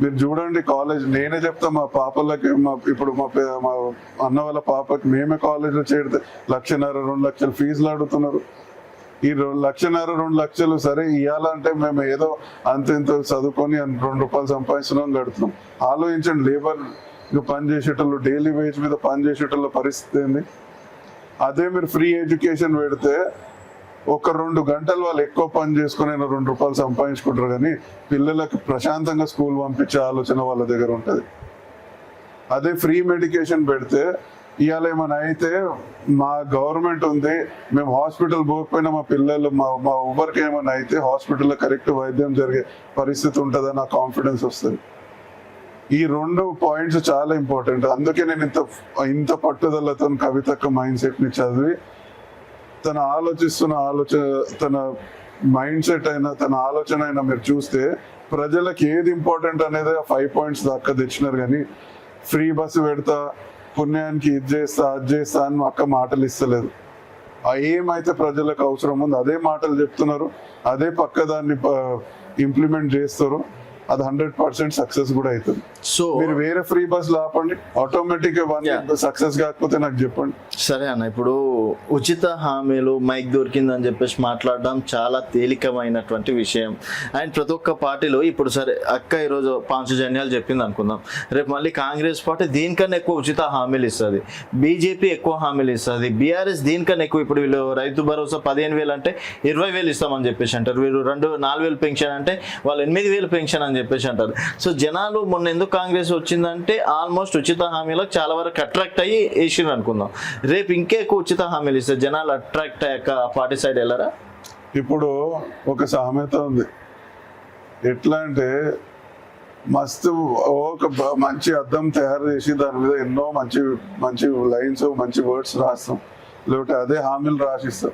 మీరు చూడండి. కాలేజ్ నేనే చెప్తా, మా పాపలకి ఇప్పుడు మా అన్న వాళ్ళ పాపకి మేమే కాలేజ్లో చేరితే 1,50,000 2 లక్షలు ఫీజులు అడుగుతున్నారు. ఈ 1,00,000 2 లక్షలు సరే ఇవ్వాలంటే మేము ఏదో అంత ఇంత చదువుకొని ₹2 సంపాదిస్తున్నాం కడుతున్నాం. ఆలోచించండి, లేబర్ పని చేసేటోళ్ళు, డైలీ వేజ్ మీద పని చేసేటోళ్ళ పరిస్థితి ఏంది? అదే మీరు ఫ్రీ ఎడ్యుకేషన్ పెడితే 1-2 గంటలు వాళ్ళు ఎక్కువ పని చేసుకుని ₹2 సంపాదించుకుంటారు, కానీ పిల్లలకు ప్రశాంతంగా స్కూల్ పంపించే ఆలోచన వాళ్ళ దగ్గర ఉంటుంది. అదే ఫ్రీ మెడికేషన్ పెడితే ఇవాళ ఏమైనా అయితే మా గవర్నమెంట్ ఉంది, మేము హాస్పిటల్ పోకపోయినా మా పిల్లలు మా ఎవరికి ఏమైనా అయితే హాస్పిటల్లో కరెక్ట్ వైద్యం జరిగే పరిస్థితి ఉంటుందని నా కాన్ఫిడెన్స్ వస్తుంది. ఈ 2 పాయింట్స్ చాలా ఇంపార్టెంట్. అందుకే నేను ఇంత పట్టుదలతో కవితక్క మైండ్ సెట్ ని చదివి తన తన మైండ్ సెట్ అయినా తన ఆలోచన అయినా మీరు చూస్తే ప్రజలకు ఏది ఇంపార్టెంట్ అనేది 5 పాయింట్స్ దాకా తెచ్చినారు. కానీ ఫ్రీ బస్సు పెడతా, పుణ్యానికి ఇది చేస్తా అది చేస్తా అని అక్క మాటలు ఇస్తలేదు. ఏమైతే ప్రజలకు అవసరం ఉందో అదే మాటలు చెప్తున్నారు, అదే పక్క దాన్ని ఇంప్లిమెంట్ చేస్తారు. అది 100% సక్సెస్ కూడా అవుతుంది. సో మీరు వేరే ఫ్రీ బస్ ఆపండి, ఆటోమేటిక్ సక్సెస్ కాకపోతే నాకు చెప్పండి. సరే అన్న, ఇప్పుడు ఉచిత హామీలు మైక్ దొరికిందని చెప్పేసి మాట్లాడడం చాలా తేలికమైనటువంటి విషయం. అండ్ ప్రతి ఒక్క పార్టీలో ఇప్పుడు సరే అక్క ఈరోజు పాంచజన్యాలు చెప్పింది అనుకుందాం, రేపు మళ్ళీ కాంగ్రెస్ పార్టీ దీనికన్నా ఎక్కువ ఉచిత హామీలు ఇస్తుంది, బీజేపీ ఎక్కువ హామీలు ఇస్తుంది, బీఆర్ఎస్ దీనికన్నా ఎక్కువ. ఇప్పుడు వీళ్ళు రైతు భరోసా 15,000 అంటే 20,000 ఇస్తామని చెప్పేసి అంటారు, వీళ్ళు 4,000 పెన్షన్ అంటే వాళ్ళు 8,000 పెన్షన్ అని చెప్పేసి అంటారు. సో జనాలు మొన్న ఎందుకు కాంగ్రెస్ వచ్చిందంటే ఆల్మోస్ట్ ఉచిత హామీలకు చాలా వరకు అట్రాక్ట్ అయ్యి వేసిండ్రు అనుకుందాం. రేపు ఇంకా ఎక్కువ ఉచిత హామీలు ఇస్తే జనాలు అట్రాక్ట్ అయ్యాక పార్టీ సైడ్ వెళ్ళారా? ఇప్పుడు ఒక సామెత ఉంది, ఎట్లా అంటే మస్తు ఒక మంచి అద్దం తయారు చేసి దాని మీద ఎన్నో మంచి మంచి లైన్స్ మంచి వర్డ్స్ రాస్తాం, లేకపోతే అదే హామీలు రాసిస్తాం.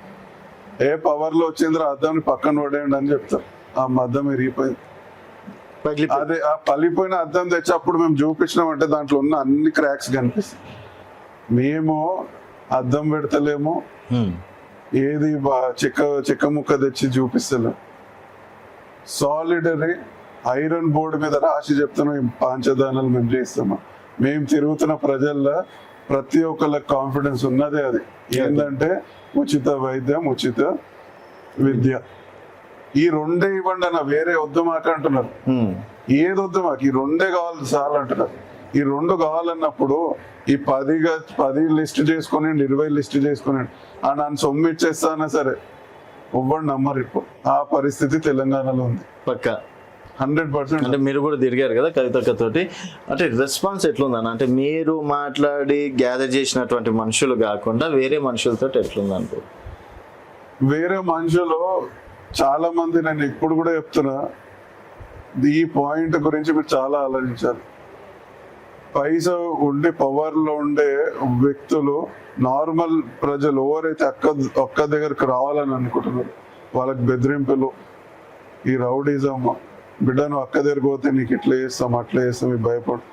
ఏ పవర్లో వచ్చిందో అద్దాన్ని పక్కన పడేయండి అని చెప్తాం, ఆ అద్దం విరిగిపోయింది. అదే ఆ పలిపోయిన అద్దం తెచ్చి అప్పుడు మేము చూపించినామంటే దాంట్లో ఉన్న అన్ని క్రాక్స్ కనిపిస్తాయి. మేము అద్దం పెడతలేము, ఏది చెక్క ముక్క తెచ్చి చూపిస్తలేము. సాలిడరీ ఐరన్ బోర్డు మీద రాసి చెప్తున్నాం పంచదానాలు మేము చేస్తాము. మేము తిరుగుతున్న ప్రజల్లో ప్రతి ఒక్కళ్ళకి కాన్ఫిడెన్స్ ఉన్నదే, అది ఏంటంటే ఉచిత వైద్యం, ఉచిత విద్య. ఈ 2 ఇవ్వండి అన్న, వేరే వద్దు మాకు అంటున్నారు. ఏది వద్దు మాకు, ఈ 2 కావాలి చాలు అంటున్నారు. ఈ 2 కావాలన్నప్పుడు ఈ 10 లిస్ట్ చేసుకొని 20 లిస్ట్ చేసుకుని నన్ను సొమ్ము ఇచ్చేస్తానా సరే ఎవ్వరు నమ్మరు. ఇప్పుడు ఆ పరిస్థితి తెలంగాణలో ఉంది పక్క 100%. అంటే మీరు కూడా తిరిగారు కదా కవితక్కతోటి, అంటే రెస్పాన్స్ ఎట్లుందన్న? అంటే మీరు మాట్లాడి గ్యాదర్ చేసినటువంటి మనుషులు కాకుండా వేరే మనుషులతో ఎట్లుందనుకో? వేరే మనుషులు చాలా మంది, నేను ఇప్పుడు కూడా చెప్తున్నా, ఈ పాయింట్ గురించి మీరు చాలా ఆలోచించాలి. పైసా ఉండే పవర్లో ఉండే వ్యక్తులు, నార్మల్ ప్రజలు ఎవరైతే ఒక్క దగ్గరకు రావాలని అనుకుంటున్నారు, వాళ్ళకి బెదిరింపులు, ఈ రౌడీజం, బిడ్డను అక్క దగ్గరకు పోతే నీకు ఇట్లా చేస్తాం అట్లా చేస్తాం ఈ భయపడు.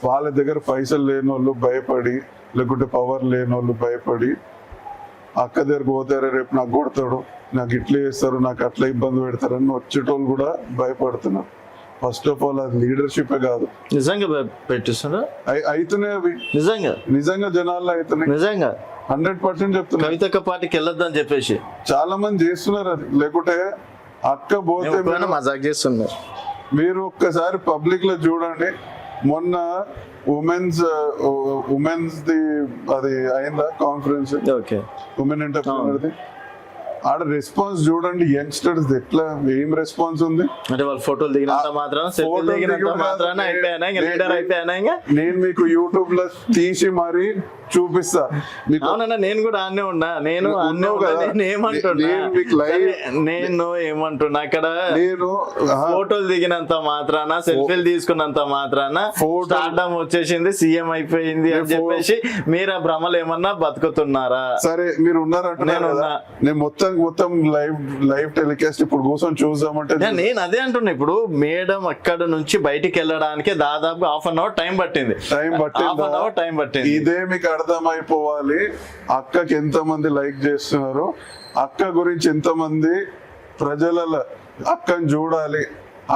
వాళ్ళ దగ్గర పైసలు లేని వాళ్ళు భయపడి, లేకుంటే పవర్ లేని వాళ్ళు భయపడి అక్క దగ్గరకు పోతారే రేపు నాకు కొడతాడు, నాకు ఇట్లా చేస్తారు, నాకు అట్లా ఇబ్బంది పెడతారని వచ్చేటోళ్ళు కూడా భయపడుతున్నారు. ఫస్ట్ ఆఫ్ ఆల్ అది లీడర్షిప్ కాదు. నిజంగా పెట్టిస్తున్నా అయితేనే అవి నిజంగా జనాల్లో అయితున్నాయి. నిజంగా 100% చెప్తున్నా. కవితక్క పార్టీకి వెళ్ళొద్దని చెప్పేసి చాలా మంది చేస్తున్నారు అది. లేకుంటే అక్క పోతే మజాక్ చేస్తున్నారు. మీరు ఒక్కసారి పబ్లిక్ లో చూడండి, మొన్న ఉమెన్స్ ది అది అయిందా కాన్ఫరెన్స్, ఉమెన్ ఎంటర్‌ప్రెన్యూర్ ది, ఆడ రెస్పాన్స్ చూడండి, యంగ్స్టర్స్ ఎట్లా ఏం రెస్పాన్స్ ఉంది. అంటే వాళ్ళు ఫోటోలు దిగినంత మాత్రాన సెల్ఫీలు దిగినంత మాత్రాన అయిపోయానా ఇంకా లీడర్ అయిపోయానా ఇంకా. నేను మీకు యూట్యూబ్ లో తీసి మరి చూపిస్తా మీకు. అవునన్నా నేను కూడా ఆన్నే ఉన్నా, నేను నేను ఏమంటున్నా అక్కడ నేను ఫోటోలు దిగినంత మాత్రాన సెల్ఫీలు తీసుకున్నంత మాత్రాన స్టార్డమ్ వచ్చేసింది, సీఎం అయిపోయింది అని చెప్పేసి మీరు ఆ భ్రమలు ఏమన్నా బతుకుతున్నారా? సరే మీరు ఉన్నారంటున్నారు కదా, నేను మొత్తం లైవ్ టెలికాస్ట్ ఇప్పుడు కూర్చొని చూద్దామంటే నేను అదే అంటున్నా. ఇప్పుడు మేడం అక్కడ నుంచి బయటికి వెళ్ళడానికి దాదాపు హాఫ్ అన్ అవర్ టైం పట్టింది. ఇదే మీకు అర్థమైపోవాలి అక్కకి ఎంతమంది లైక్ చేస్తున్నారు, అక్క గురించి ఎంతమంది ప్రజలలో అక్కని చూడాలి.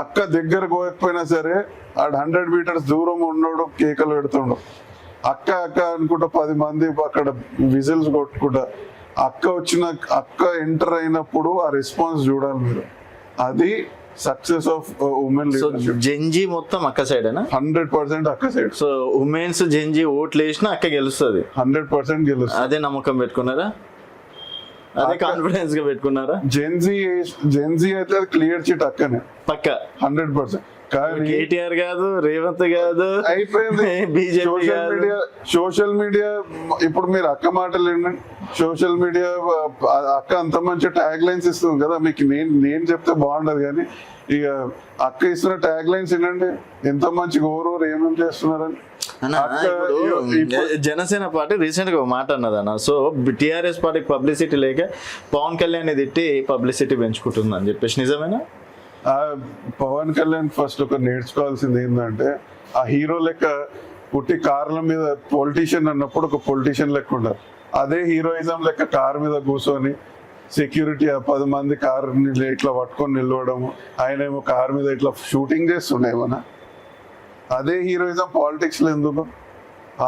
అక్క దగ్గరకు పోకపోయినా సరే ఆడ 100 మీటర్స్ దూరం ఉన్నాడు కేకలు పెడుతుండు, అక్క అక్క అనుకుంటా 10 మంది అక్కడ విజిల్స్ కొట్టుకుంటా. అక్క ఎంటర్ అయినప్పుడు ఆ రెస్పాన్స్ చూడాలి మీరు. అది success of women leadership. Gen Z మొత్తం అక్క సైడ్ 100% అక్క సైడ్. సో ఉమెన్స్ జెన్జీ ఓట్లు వేసినా అక్క గెలుస్తుంది, 100% గెలుస్తుంది. అదే నమ్మకం పెట్టుకున్నారా, అదే కాన్ఫిడెన్స్ గా పెట్టుకున్నారా? జెన్జీ అయితే క్లియర్ చిట్ అక్కనే పక్క 100%. కానీ కేటీఆర్ కాదు, రేవంత్ కాదు, అయిపోయింది బీజేపీ. సోషల్ మీడియా ఇప్పుడు మీరు అక్క మాటలు ఏంటంటే సోషల్ మీడియా అక్క అంత మంచి ట్యాగ్ లైన్స్ ఇస్తుంది కదా మీకు. నేను చెప్తే బాగుండదు కానీ ఇక అక్క ఇస్తున్న ట్యాగ్ లైన్స్ ఏంటంటే ఎంత మంచి గౌరవం ఏమేమి చేస్తున్నారని. జనసేన పార్టీ రీసెంట్ గా ఒక మాట అన్నదన్న. సో టిఆర్ఎస్ పార్టీకి పబ్లిసిటీ లేక పవన్ కళ్యాణ్ తిట్టి పబ్లిసిటీ పెంచుకుంటుంది అని చెప్పేసి నిజమేనా? పవన్ కళ్యాణ్ ఫస్ట్ ఒక నేర్చుకోవాల్సింది ఏంటంటే ఆ హీరో లెక్క పుట్టి కార్ల మీద పొలిటీషియన్ అన్నప్పుడు ఒక పొలిటీషియన్ లెక్క ఉండాలి. అదే హీరోయిజం లెక్క కార్ మీద కూర్చొని సెక్యూరిటీ 10 మంది కార్ ఇట్లా పట్టుకొని నిలవడము, ఆయన ఏమో కార్ మీద ఇట్లా షూటింగ్ చేస్తుండే ఏమన్నా. అదే హీరోయిజం పాలిటిక్స్ లో ఎందుకు?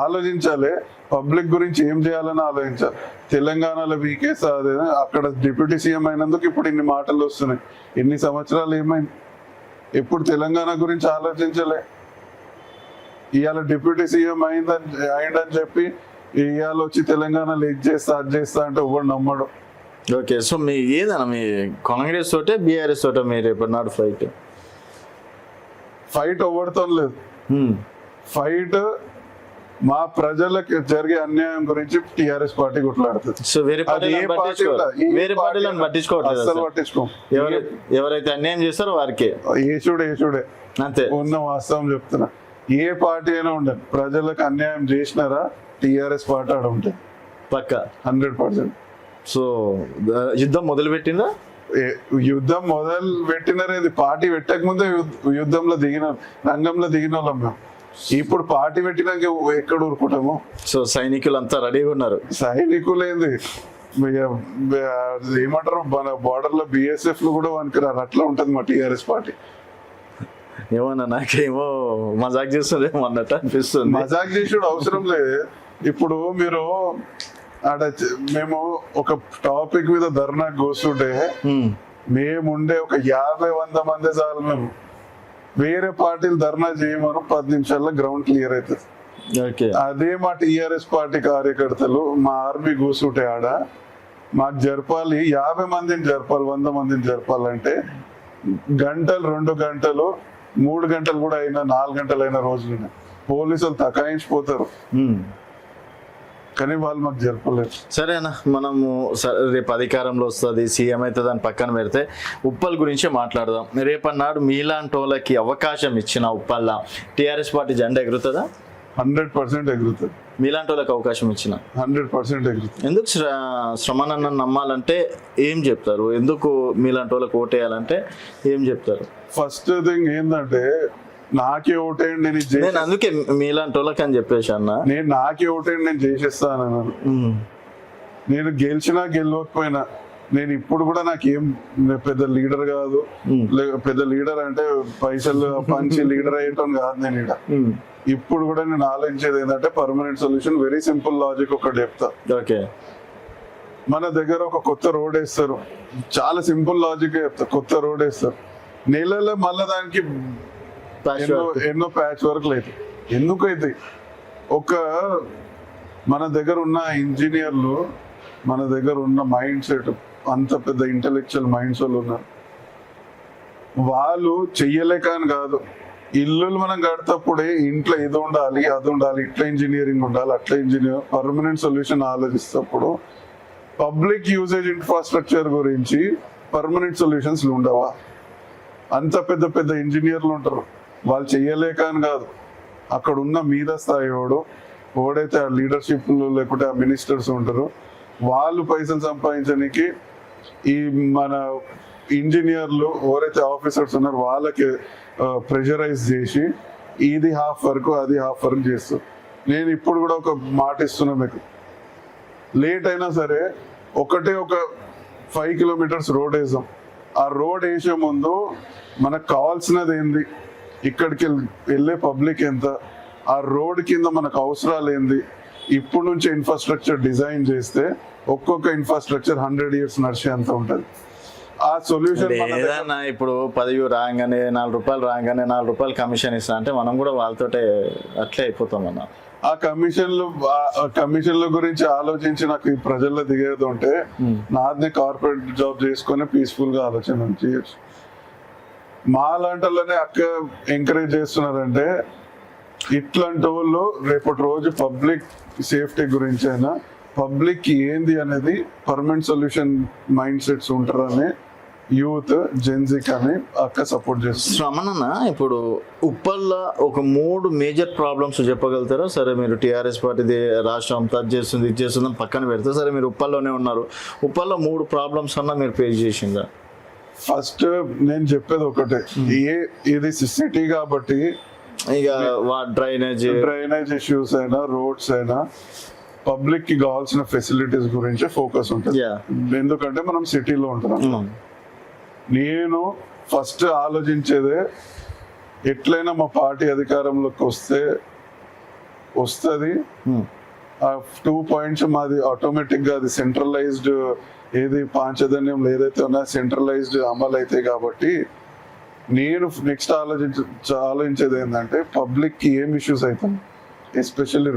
ఆలోచించాలి, పబ్లిక్ గురించి ఏం చేయాలని ఆలోచించాలి. తెలంగాణలో వీకేస్ అదే అక్కడ డిప్యూటీ సీఎం అయినందుకు ఇప్పుడు ఇన్ని మాటలు వస్తున్నాయి. ఎన్ని సంవత్సరాలు ఏమైంది? ఎప్పుడు తెలంగాణ గురించి ఆలోచించలే. ఇవాళ డిప్యూటీ సీఎం అయిందని చెప్పి ఇవాళ వచ్చి తెలంగాణలో ఇది చేస్తా అది చేస్తా అంటే ఎవరు నమ్మడు. ఓకే, సో మీ ఏదన్నా మీ కాంగ్రెస్ తోటే బీఆర్ఎస్ తోట మీరు ఇప్పుడు నాడు ఫైట్ ఎవరితో లేదు. ఫైట్ మా ప్రజలకు జరిగే అన్యాయం గురించి టిఆర్ఎస్ పార్టీ కొట్లాడుతుంది. సో వేరే పార్టీలను పట్టించుకోవట్లేదు. ఎవరైతే అన్యాయం చేస్తారో వారికి ఏసుడే అంతే. ఉన్న వాస్తవం చెప్తున్నా, ఏ పార్టీ అయినా ఉండదు, ప్రజలకు అన్యాయం చేసినారా టిఆర్ఎస్ పార్టీ ఆడ ఉంటుంది పక్క 100%. సో యుద్ధం మొదలు పెట్టిందా? యుద్ధం మొదలు పెట్టినది పార్టీ పెట్టక ముందే యుద్ధంలో రంగంలో దిగిన వాళ్ళం మేము. ఇప్పుడు పార్టీ పెట్టినాక ఎక్కడ ఊరుకుంటాము? సో సైనికులు అంతా రెడీగా ఉన్నారు. సైనికులు ఏంది ఏమంటారు, మన బార్డర్ లో బిఎస్ఎఫ్ లు కూడా వనికిరారు, అట్లా ఉంటది మా టిఆర్ఎస్ పార్టీ. ఏమన్నా నాకేమో మజాక్ చేస్తుందేమో అన్నట్టు అనిపిస్తుంది. మజాక్ చేసుడు అవసరం లేదు. ఇప్పుడు మీరు మేము ఒక టాపిక్ మీద ధర్నా కూర్చుంటే మేముండే ఒక 50-100 మంది చాలు. మేము వేరే పార్టీలు ధర్నా చేయమను 10 నిమిషాల్లో గ్రౌండ్ క్లియర్ అవుతుంది. అదే మా టిఆర్ఎస్ పార్టీ కార్యకర్తలు మా ఆర్మీ కూర్చుంటే ఆడ మాకు జరపాలి, 50 మందిని జరపాలి, 100 మందిని జరపాలంటే గంటలు, 2 గంటలు, 3 గంటలు కూడా అయినా 4 గంటలు అయిన రోజులు పోలీసులు తకాయించిపోతారు. కానీ వాళ్ళు మాకు జరపలేదు. సరేనా, మనము రేపు అధికారంలో వస్తుంది, సీఎం అవుతుంది అని పక్కన పెడితే ఉప్పల్ గురించే మాట్లాడదాం. రేపన్నాడు మీలాంటి వాళ్ళకి అవకాశం ఇచ్చిన ఉప్పల్లా టీఆర్ఎస్ పార్టీ జెండా ఎగురుతుందా? 100% ఎగురుతుంది. మీలాంటి వాళ్ళకి అవకాశం ఇచ్చిన 100% ఎగురుతుంది. ఎందుకు శ్రమణన్న నమ్మాలంటే ఏం చెప్తారు? ఎందుకు మీలాంటి వాళ్ళకి ఓటేయాలంటే ఏం చెప్తారు? ఫస్ట్ థింగ్ ఏంటంటే నాకే ఓటేయండి, నేను అందుకే మీలాంటి వాళ్ళకి అని చెప్పేసి అన్న, నేను నాకే ఓటేయండి నేను చేసేస్తాను. నేను గెలిచినా గెలవకపోయినా నేను ఇప్పుడు కూడా నాకేం పెద్ద లీడర్ కాదు. పెద్ద లీడర్ అంటే పైసలు పంచి లీడర్ అయ్యటం కాదు. నేను ఇప్పుడు కూడా నేను ఆలోచించేది ఏంటంటే permanent solution. Very simple logic ఒకటి చెప్తా. ఓకే, మన దగ్గర ఒక కొత్త రోడ్ వేస్తారు, చాలా సింపుల్ లాజిక్ చెప్తా. కొత్త రోడ్ వేస్తారు, నెలలో మళ్ళీ దానికి ఎన్నో ప్యాచ్ వర్క్లు అవుతాయి. ఎందుకు అవుతాయి? మన దగ్గర ఉన్న ఇంజనీర్లు, మన దగ్గర ఉన్న మైండ్ సెట్, అంత పెద్ద ఇంటెలెక్చువల్ మైండ్స్ వాళ్ళు ఉన్నారు. వాళ్ళు చెయ్యలేక అని కాదు, ఇల్లులు మనం కడతప్పుడే ఇంట్లో ఇది ఉండాలి అది ఉండాలి, ఇట్లా ఇంజనీరింగ్ ఉండాలి అట్లా ఇంజనీర్ పర్మనెంట్ సొల్యూషన్ ఆలోచిస్తప్పుడు పబ్లిక్ యూసేజ్ ఇన్ఫ్రాస్ట్రక్చర్ గురించి పర్మనెంట్ సొల్యూషన్స్ ఉండవా? అంత పెద్ద పెద్ద ఇంజనీర్లు ఉంటారు, వాళ్ళు చెయ్యలేక అని కాదు, అక్కడ ఉన్న మీద స్థాయి ఓడైతే ఆ లీడర్షిప్ లేకుంటే ఆ మినిస్టర్స్ ఉంటారో వాళ్ళు పైసలు సంపాదించడానికి ఈ మన ఇంజనీర్లు ఎవరైతే ఆఫీసర్స్ ఉన్నారో వాళ్ళకి ప్రెషరైజ్ చేసి ఇది హాఫ్ వర్క్ అది హాఫ్ వర్క్ చేస్తారు. నేను ఇప్పుడు కూడా ఒక మాట ఇస్తున్నా మీకు, లేట్ అయినా సరే ఒక 5 కిలోమీటర్స్ రోడ్ వేసాం. ఆ రోడ్ వేసే ముందు మనకు కావాల్సినది ఏంది, ఇక్కడికి వెళ్ళే పబ్లిక్ ఎంత, ఆ రోడ్ కింద మనకు అవసరాలు ఏంది, ఇప్పుడు నుంచి ఇన్ఫ్రాస్ట్రక్చర్ డిజైన్ చేస్తే ఒక్కొక్క ఇన్ఫ్రాస్ట్రక్చర్ 100 years నడిచే అంత ఉంటుంది. ఆ సొల్యూషన్ ఏదన్నా ఇప్పుడు 10 రాగానే ₹4 రాగానే ₹4 కమిషన్ ఇస్తా అంటే మనం కూడా వాళ్ళతోటే అట్లే అయిపోతాం అన్న. ఆ కమిషన్ల గురించి ఆలోచించి నాకు ఈ ప్రజల్లో దిగేది ఉంటే నాది కార్పొరేట్ జాబ్ చేసుకొని పీస్ఫుల్ గా ఆలోచన చేయొచ్చు. మా లాంటి వాళ్ళనే అక్క ఎంకరేజ్ చేస్తున్నారంటే ఇట్లాంటి వాళ్ళు రేపటి రోజు పబ్లిక్ సేఫ్టీ గురించి అయినా పబ్లిక్ ఏంది అనేది పర్మనెంట్ సొల్యూషన్ మైండ్ సెట్స్ ఉంటారని యూత్ జెన్జీ కానీ అక్క సపోర్ట్ చేస్తుంది. శ్రమణ ఇప్పుడు ఉప్పల్లో ఒక 3 మేజర్ ప్రాబ్లమ్స్ చెప్పగలుగుతారా? సరే మీరు టీఆర్ఎస్ పార్టీ రాష్ట్రం అంతా ఇది చేస్తుంది పక్కన పెడితే, సరే మీరు ఉప్పల్లోనే ఉన్నారు, ఉప్పల్లో 3 ప్రాబ్లమ్స్ అన్నా మీరు ఫేస్ చేసిందా? ఫస్ట్ నేను చెప్పేది ఒకటే, ఇది సిటీ కాబట్టి ఇక డ్రైనేజ్ ఇష్యూస్ అయినా రోడ్స్ అయినా పబ్లిక్ కి కావాల్సిన ఫెసిలిటీస్ గురించి ఫోకస్ ఉంటుంది. ఎందుకంటే మనం సిటీలో ఉంటున్నాం. నేను ఫస్ట్ ఆలోచించేదే ఎట్లయినా మా పార్టీ అధికారంలోకి వస్తుంది. ఆ 2 పాయింట్స్ మాది ఆటోమేటిక్ గా అది సెంట్రలైజ్డ్, ఏది పాంచజన్యం ఏదైతే ఉన్నా సెంట్రలైజ్డ్ అమలు అయితే కాబట్టి నేను నెక్స్ట్ ఆలోచించేది ఏంటంటే పబ్లిక్ కి ఏం ఇష్యూస్ అవుతాయి, ఎస్పెషల్లీ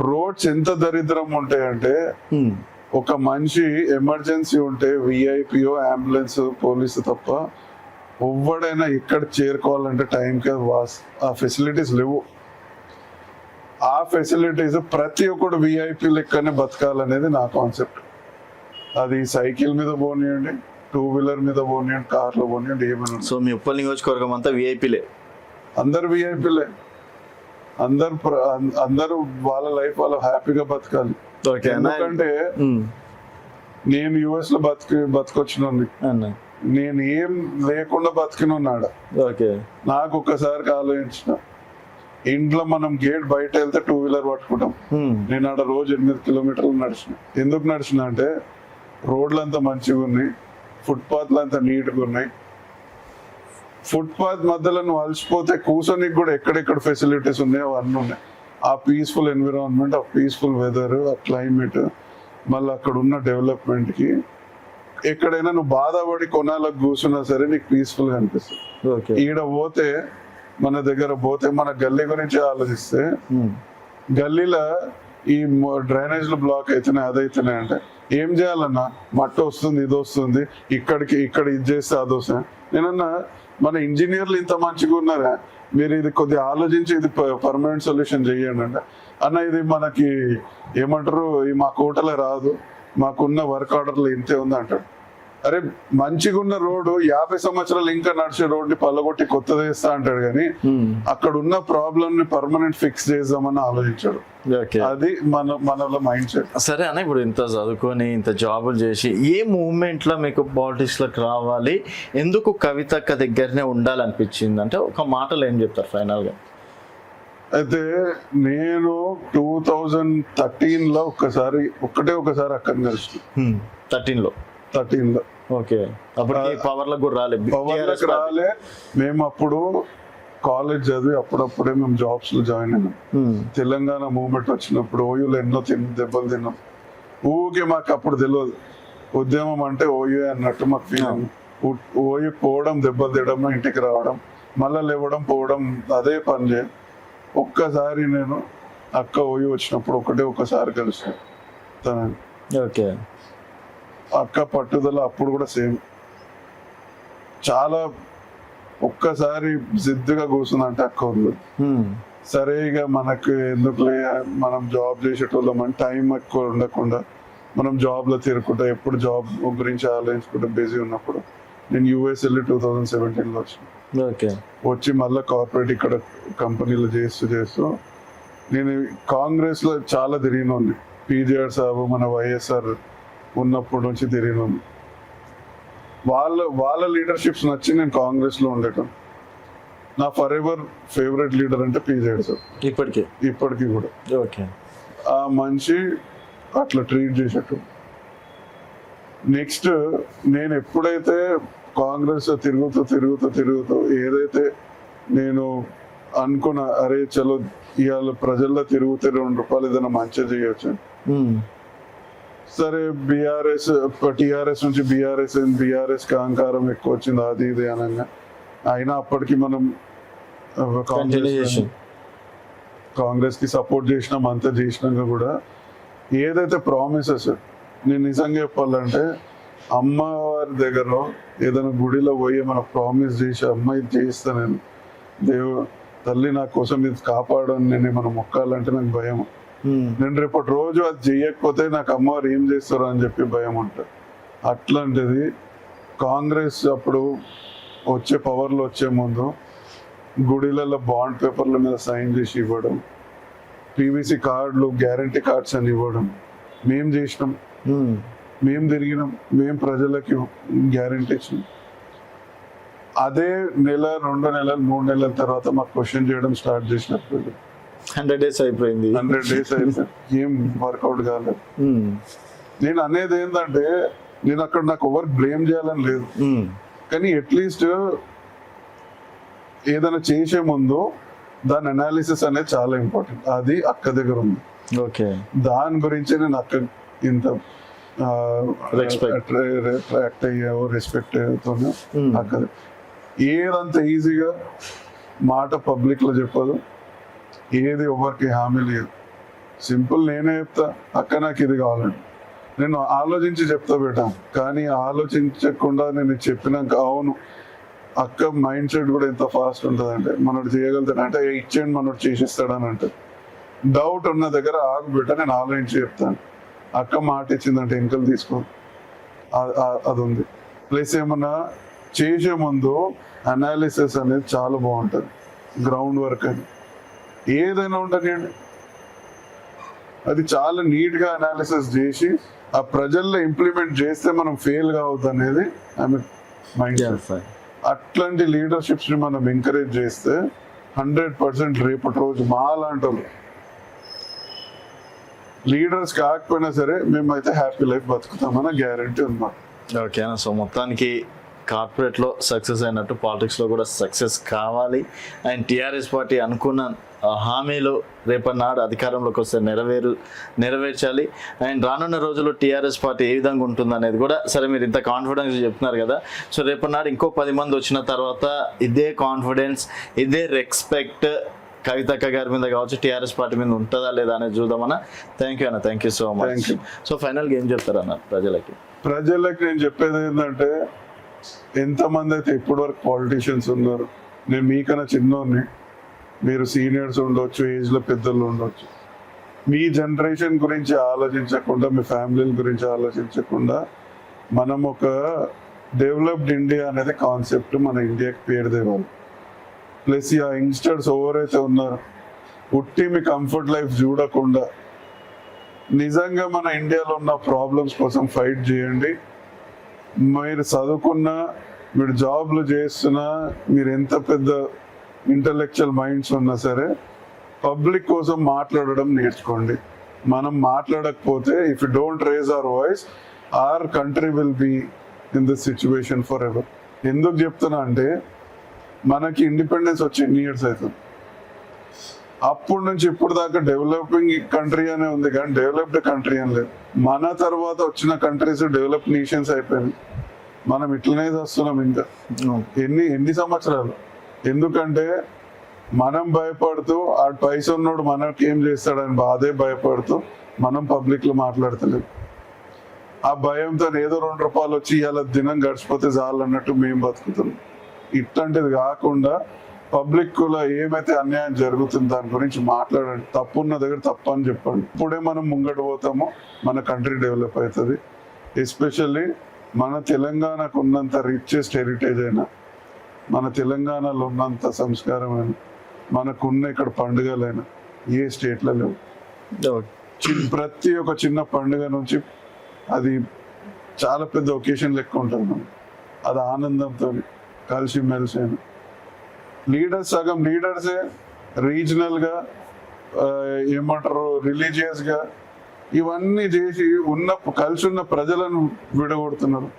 రోడ్స్ ఎంత దరిద్రం ఉంటాయంటే ఒక మనిషి ఎమర్జెన్సీ ఉంటే విఐపిఓ అంబులెన్స్ పోలీసు తప్ప ఎవడైనా ఇక్కడ చేరుకోవాలంటే టైంకి ఆ ఫెసిలిటీస్ లేవు. ఆ ఫెసిలిటీస్ ప్రతి ఒక్కడు విఐపి లెక్కనే బతకాలనేది నా కాన్సెప్ట్. అది సైకిల్ మీద పోనీయండి, 2-wheeler మీద పోనీయండి, కార్లో పోనీయండి, ఏమైనా. సో మీ ఉప్పల్ నియోజకవర్గం అంతా విఐపిలే? అందరు విఐపిలే, అందరూ వాళ్ళ లైఫ్ వాళ్ళు హ్యాపీగా బతకాలి. ఎందుకంటే నేను యుఎస్ లో బతికొచ్చిన, నేను ఏం లేకుండా బతికినున్నాడు. నాకు ఒక్కసారి ఆలోచించిన, ఇంట్లో మనం గేట్ బయట వెళ్తే 2-wheeler పట్టుకుంటాం. నేను ఆడ రోజు 8 కిలోమీటర్లు నడిచిన. ఎందుకు నడిచిన అంటే రోడ్లు అంతా మంచిగా ఉన్నాయి, ఫుట్పాత్లు అంతా నీట్గా ఉన్నాయి. ఫుట్పాత్ మధ్యలో నువ్వు అలసిపోతే కూర్చొనికి కూడా ఎక్కడెక్కడ ఫెసిలిటీస్ ఉన్నాయో అవన్నీ ఉన్నాయి. ఆ పీస్ఫుల్ ఎన్విరాన్మెంట్, ఆ పీస్ఫుల్ వెదర్, ఆ క్లైమేట్, మళ్ళీ అక్కడ ఉన్న డెవలప్మెంట్కి ఎక్కడైనా నువ్వు బాధపడి కొనాలకు కూర్చున్నా సరే నీకు పీస్ఫుల్గా అనిపిస్తుంది. ఈడ పోతే మన దగ్గర పోతే మన గల్లీ గురించి ఆలోచిస్తే గల్లీలో ఈ డ్రైనేజ్లు బ్లాక్ అవుతున్నాయి అదైతున్నాయి అంటే ఏం చేయాలన్నా, మట్టి వస్తుంది ఇది వస్తుంది, ఇక్కడ ఇది చేస్తే అది వస్తుంది. నేనన్నా మన ఇంజనీర్లు ఇంత మంచిగా ఉన్నారా, మీరు ఇది కొద్దిగా ఆలోచించి ఇది పర్మనెంట్ సొల్యూషన్ చేయండి అంటే, అన్న ఇది మనకి ఏమంటారు ఈ మా కోటలో రాదు, మాకున్న వర్క్ ఆర్డర్లు ఇంతే ఉంది అంటాడు. అరే మంచిగా ఉన్న రోడ్డు 50 సంవత్సరాలు ఇంకా నడిచే రోడ్ని పల్లగొట్టి కొత్తది వేస్తా అంటాడు, కానీ అక్కడ ఉన్న ప్రాబ్లమ్ ని పర్మనెంట్ ఫిక్స్ చేద్దామని ఆలోచించాడు. అది మనలో మైండ్ సెట్. సరే అన్న, ఇప్పుడు ఇంత చదువుకొని ఇంత జాబులు చేసి ఏ మూవ్మెంట్ లో మీకు పాలిటిక్స్ లోకి రావాలి, ఎందుకు కవితక్క దగ్గరనే ఉండాలనిపించింది అంటే ఒక మాటలో ఏం చెప్తారు ఫైనల్ గా? అయితే నేను 2013లో ఒకసారి అక్కడిని కలిసి 13లో ఓకే. అప్పుడు పవర్ లకు రాలే. మేము అప్పుడు కాలేజ్ చదివి అప్పుడప్పుడే మేము జాబ్స్ లో జాయిన్ అయినాం. తెలంగాణ మూవ్మెంట్ వచ్చినప్పుడు ఓయూలో ఎన్నో దెబ్బలు తిన్నాం. ఊకే మాకు అప్పుడు తెలియదు ఉద్యమం అంటే ఓయూ అన్నట్టు మాకు ఫీలింగ్. ఓయూ పోవడం, దెబ్బలు తినడం, ఇంటికి రావడం, మళ్ళా లేవడం పోవడం, అదే పని చేయ. ఒక్కసారి నేను అక్క ఓయూ వచ్చినప్పుడు ఒకసారి కలిసి తనని. ఓకే. అక్క పట్టుదల అప్పుడు కూడా సేమ్. చాలా ఒక్కసారి జిద్దుగా కూర్చుందంటే అక్క వద్దు. సరే ఇక మనకు ఎందుకులే, మనం జాబ్ చేసేటోళ్ళం అని టైం ఎక్కువ ఉండకుండా మనం జాబ్లో తిరుగుకుంటా ఎప్పుడు జాబ్ గురించి ఆలోచించుకుంటూ బిజీ ఉన్నప్పుడు నేను యూఎస్ వెళ్ళి 2017లో వచ్చిన. ఓకే. వచ్చి మళ్ళీ కార్పొరేట్ ఇక్కడ కంపెనీలో చేస్తూ నేను కాంగ్రెస్లో చాలా తిరిగినోండి. పీజీఆర్ సాబు మన వైఎస్ఆర్ ఉన్నప్పటి నుంచి తిరిగినోండి. వాళ్ళ లీడర్షిప్స్ నచ్చి నేను కాంగ్రెస్లో ఉండటం. నా ఫర్ ఎవర్ ఫేవరెట్ లీడర్ అంటే పీజీఆర్ సార్ ఇప్పటికీ కూడా. ఓకే. ఆ మనిషి అట్లా ట్రీట్ చేసేట్టు. నెక్స్ట్ నేను ఎప్పుడైతే కాంగ్రెస్ తిరుగుతూ ఏదైతే నేను అనుకున్నా, అరే చలో ఇవాళ ప్రజల్లో తిరుగుతే ₹2 ఏదైనా మంచిగా చేయొచ్చు. సరే టిఆర్ఎస్ నుంచి బీఆర్ఎస్ కి అహంకారం ఎక్కువ వచ్చింది, అది ఇది అనగా అయినా అప్పటికి మనం కాంగ్రెస్ కి సపోర్ట్ చేసినాం. అంతా చేసినాక కూడా ఏదైతే ప్రామిసెస్, నేను నిజంగా చెప్పాలంటే అమ్మవారి దగ్గర ఏదైనా గుడిలో పోయి మనం ప్రామిస్ చేసి అమ్మ ఇది చేస్తా, నేను తల్లి నా కోసం ఇది కాపాడని నేను ఏమైనా మొక్కాలంటే నాకు భయం. నేను రేపటి రోజు అది చెయ్యకపోతే నాకు అమ్మవారు ఏం చేస్తారో అని చెప్పి భయం ఉంటుంది. అట్లాంటిది కాంగ్రెస్ అప్పుడు పవర్లో వచ్చే ముందు గుడిలలో బాండ్ పేపర్ల మీద సైన్ చేసి ఇవ్వడం, పీవీసీ కార్డులు గ్యారంటీ కార్డ్స్ అని ఇవ్వడం మేం చేసినాం. మేము తిరిగినాం, మేము ప్రజలకి గ్యారంటీ ఇచ్చినాం. అదే 1 2 నెలలు 3 నెలల తర్వాత మాకు క్వశ్చన్ చేయడం స్టార్ట్ చేసినప్పుడు 100 days అయిపోయింది. 100 days అయితే ఏం వర్కౌట్ కాలేదు. నేను అనేది ఏంటంటే నేను అక్కడ నాకు ఎవరు బ్లేమ్ చేయాలని లేదు, కానీ అట్లీస్ట్ ఏదైనా చేసే ముందు దాని అనాలిసిస్ అనేది చాలా ఇంపార్టెంట్. అది అక్క దగ్గర ఉంది. ఓకే. దాని గురించి నేను అక్క ఇంత అట్రాక్ట్ అయ్యావు, రెస్పెక్ట్ అవుతాను అక్క. ఏదంత ఈజీగా మాట పబ్లిక్ లో చెప్పదు, ఏది ఎవరికి హామీ లేదు. సింపుల్ నేనే చెప్తా, అక్క నాకు ఇది కావాలండి, నేను ఆలోచించి చెప్తా పెట్టాను. కానీ ఆలోచించకుండా నేను చెప్పినాక అవును అక్క మైండ్ సెట్ కూడా ఎంత ఫాస్ట్ ఉంటుంది అంటే మనోడు చేయగలుగుతాడు అంటే ఇచ్చేయండి మనోడు చేసిస్తాడని అంటే డౌట్ ఉన్న దగ్గర ఆగుబెట్ట నేను ఆలోచించి చెప్తాను. అక్క మాట ఇచ్చిందంటే ఎంకలు తీసుకో, అది ఉంది. ప్లస్ ఏమన్నా చేసే ముందు అనాలిసిస్ అనేది చాలా బాగుంటుంది. గ్రౌండ్ వర్క్ అని ఏదైనా ఉంటుంది, అది చాలా నీట్గా అనాలిసిస్ చేసి ఆ ప్రజల్లో ఇంప్లిమెంట్ చేస్తే మనం ఫెయిల్ కావద్దు అనేది ఆమె మైండ్ సెట్. అట్లాంటి లీడర్షిప్స్ ని మనం ఎంకరేజ్ చేస్తే 100% రేపటి రోజు మా లాంటి లీడర్స్ కాకపోయినా సరే మేమైతే హ్యాపీ లైఫ్ బతుకుతామన్న గ్యారంటీ ఉందా. ఓకేనా. సో మొత్తానికి కార్పొరేట్లో సక్సెస్ అయినట్టు పాలిటిక్స్లో కూడా సక్సెస్ కావాలి. అండ్ టీఆర్ఎస్ పార్టీ అనుకున్న హామీలు రేపటి నాడు అధికారంలోకి వస్తే నెరవేర్చాలి. అండ్ రానున్న రోజుల్లో టీఆర్ఎస్ పార్టీ ఏ విధంగా ఉంటుంది అనేది కూడా సరే మీరు ఇంత కాన్ఫిడెన్స్ చెప్తున్నారు కదా. సో రేపటి నాడు ఇంకో 10 మంది వచ్చిన తర్వాత ఇదే కాన్ఫిడెన్స్, ఇదే రెస్పెక్ట్ కవితక్క గారి మీద కావచ్చు, టీఆర్ఎస్ పార్టీ మీద ఉంటుందా లేదా అనేది చూద్దామన్నా. థ్యాంక్ యూ అన్న, thank you so much. So ఫైనల్గా ఏం చెప్తారు అన్న ప్రజలకి నేను చెప్పేది ఏంటంటే, ఎంతమంది అయితే ఇప్పటి వరకు పాలిటీషియన్స్ ఉన్నారు, నేను మీకన్నా చిన్నోడిని, మీరు సీనియర్స్ ఉండొచ్చు, ఏజ్లో పెద్దలు ఉండొచ్చు, మీ జనరేషన్ గురించి ఆలోచించకుండా, మీ ఫ్యామిలీల గురించి ఆలోచించకుండా మనం ఒక డెవలప్డ్ ఇండియా అనేది కాన్సెప్ట్ మన ఇండియాకి పేరు తేవాలి. ప్లస్ ఈ యంగ్స్టర్స్ ఎవరైతే ఉన్నారో పుట్టి మీ కంఫర్ట్ లైఫ్ చూడకుండా నిజంగా మన ఇండియాలో ఉన్న ప్రాబ్లమ్స్ కోసం ఫైట్ చేయండి. మీరు చదువుకున్నా, మీరు జాబ్లు చేస్తున్నా, మీరు ఎంత పెద్ద ఇంటలెక్చువల్ మైండ్స్ ఉన్నా సరే పబ్లిక్ కోసం మాట్లాడడం నేర్చుకోండి. మనం మాట్లాడకపోతే if you don't raise our voice our country will be in this situation forever. ఎందుకు చెప్తున్నా అంటే మనకి ఇండిపెండెన్స్ వచ్చి ఎన్ని ఇయర్స్ అవుతుంది, అప్పటి నుంచి ఇప్పుడు దాకా డెవలపింగ్ కంట్రీ అనే ఉంది కానీ డెవలప్డ్ కంట్రీ అని లేదు. మన తర్వాత వచ్చిన కంట్రీస్ డెవలప్డ్ నేషన్స్ అయిపోయినాయి, మనం ఇట్లనే వస్తున్నాం ఇంకా ఎన్ని సంవత్సరాలు. ఎందుకంటే మనం భయపడుతూ ఆ పైసా ఉన్నోడు మనకి ఏం చేస్తాడని బాధే భయపడుతూ మనం పబ్లిక్ లో మాట్లాడతలేదు. ఆ భయంతో ఏదో 2 రూపాయలు వచ్చి ఇలా దినం గడిచిపోతే చాలు అన్నట్టు మేము బతుకుతున్నాం. ఇట్లాంటిది కాకుండా పబ్లిక్ లో ఏమైతే అన్యాయం జరుగుతుంది దాని గురించి మాట్లాడండి. తప్పు ఉన్న దగ్గర తప్పు అని చెప్పండి. ఇప్పుడే మనం ముంగట పోతామో మన కంట్రీ డెవలప్ అవుతుంది. ఎస్పెషల్లీ మన తెలంగాణకు ఉన్నంత రిచెస్ట్ హెరిటేజ్ అయినా, మన తెలంగాణలో ఉన్నంత సంస్కారం అయినా, మనకున్న ఇక్కడ పండుగలైనా ఏ స్టేట్లో లేవు. ప్రతి ఒక్క చిన్న పండుగ నుంచి అది చాలా పెద్ద ఒకేషన్ లెక్క ఉంటుంది. మనం అది ఆనందంతో కలిసి మెలిసి లీడర్స్, సగం లీడర్సే రీజనల్గా ఏమంటారు రిలీజియస్గా ఇవన్నీ చేసి కలిసి ఉన్న ప్రజలను విడగొడుతున్నారు.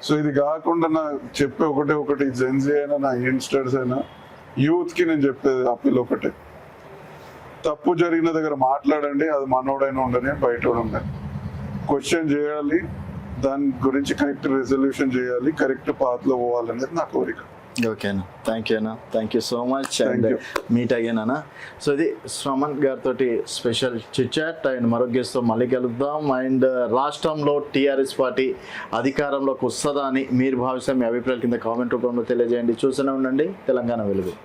సో ఇది కాకుండా నా చెప్పే ఒకటి జెన్జీ అయినా, నా యంగ్స్టర్స్ అయినా, యూత్కి నేను చెప్పేది అప్పీల్ ఒకటే, తప్పు జరిగిన దగ్గర మాట్లాడండి. అది మనోడైనా ఉండని బయటోడు ఉండని క్వశ్చన్ చేయాలి, దాని గురించి కరెక్ట్ రెజల్యూషన్ చేయాలి, కరెక్ట్ పాత్లో పోవాలనేది నా కోరిక. ఓకేనా, థ్యాంక్ యూ అన్న, thank you so much and meet again అన్న. సో ఇది శ్రమణ్ గారితో స్పెషల్ చిట్చాట్ అండ్ మరొక గెస్ట్తో మళ్ళీ కలుద్దాం. అండ్ రాష్ట్రంలో టీఆర్ఎస్ పార్టీ అధికారంలోకి వస్తుందా అని మీరు భావిస్తే మీ అభిప్రాయాల కింద కామెంట్ రూపంలో తెలియజేయండి. చూస్తూనే ఉండండి తెలంగాణ వెలుగు.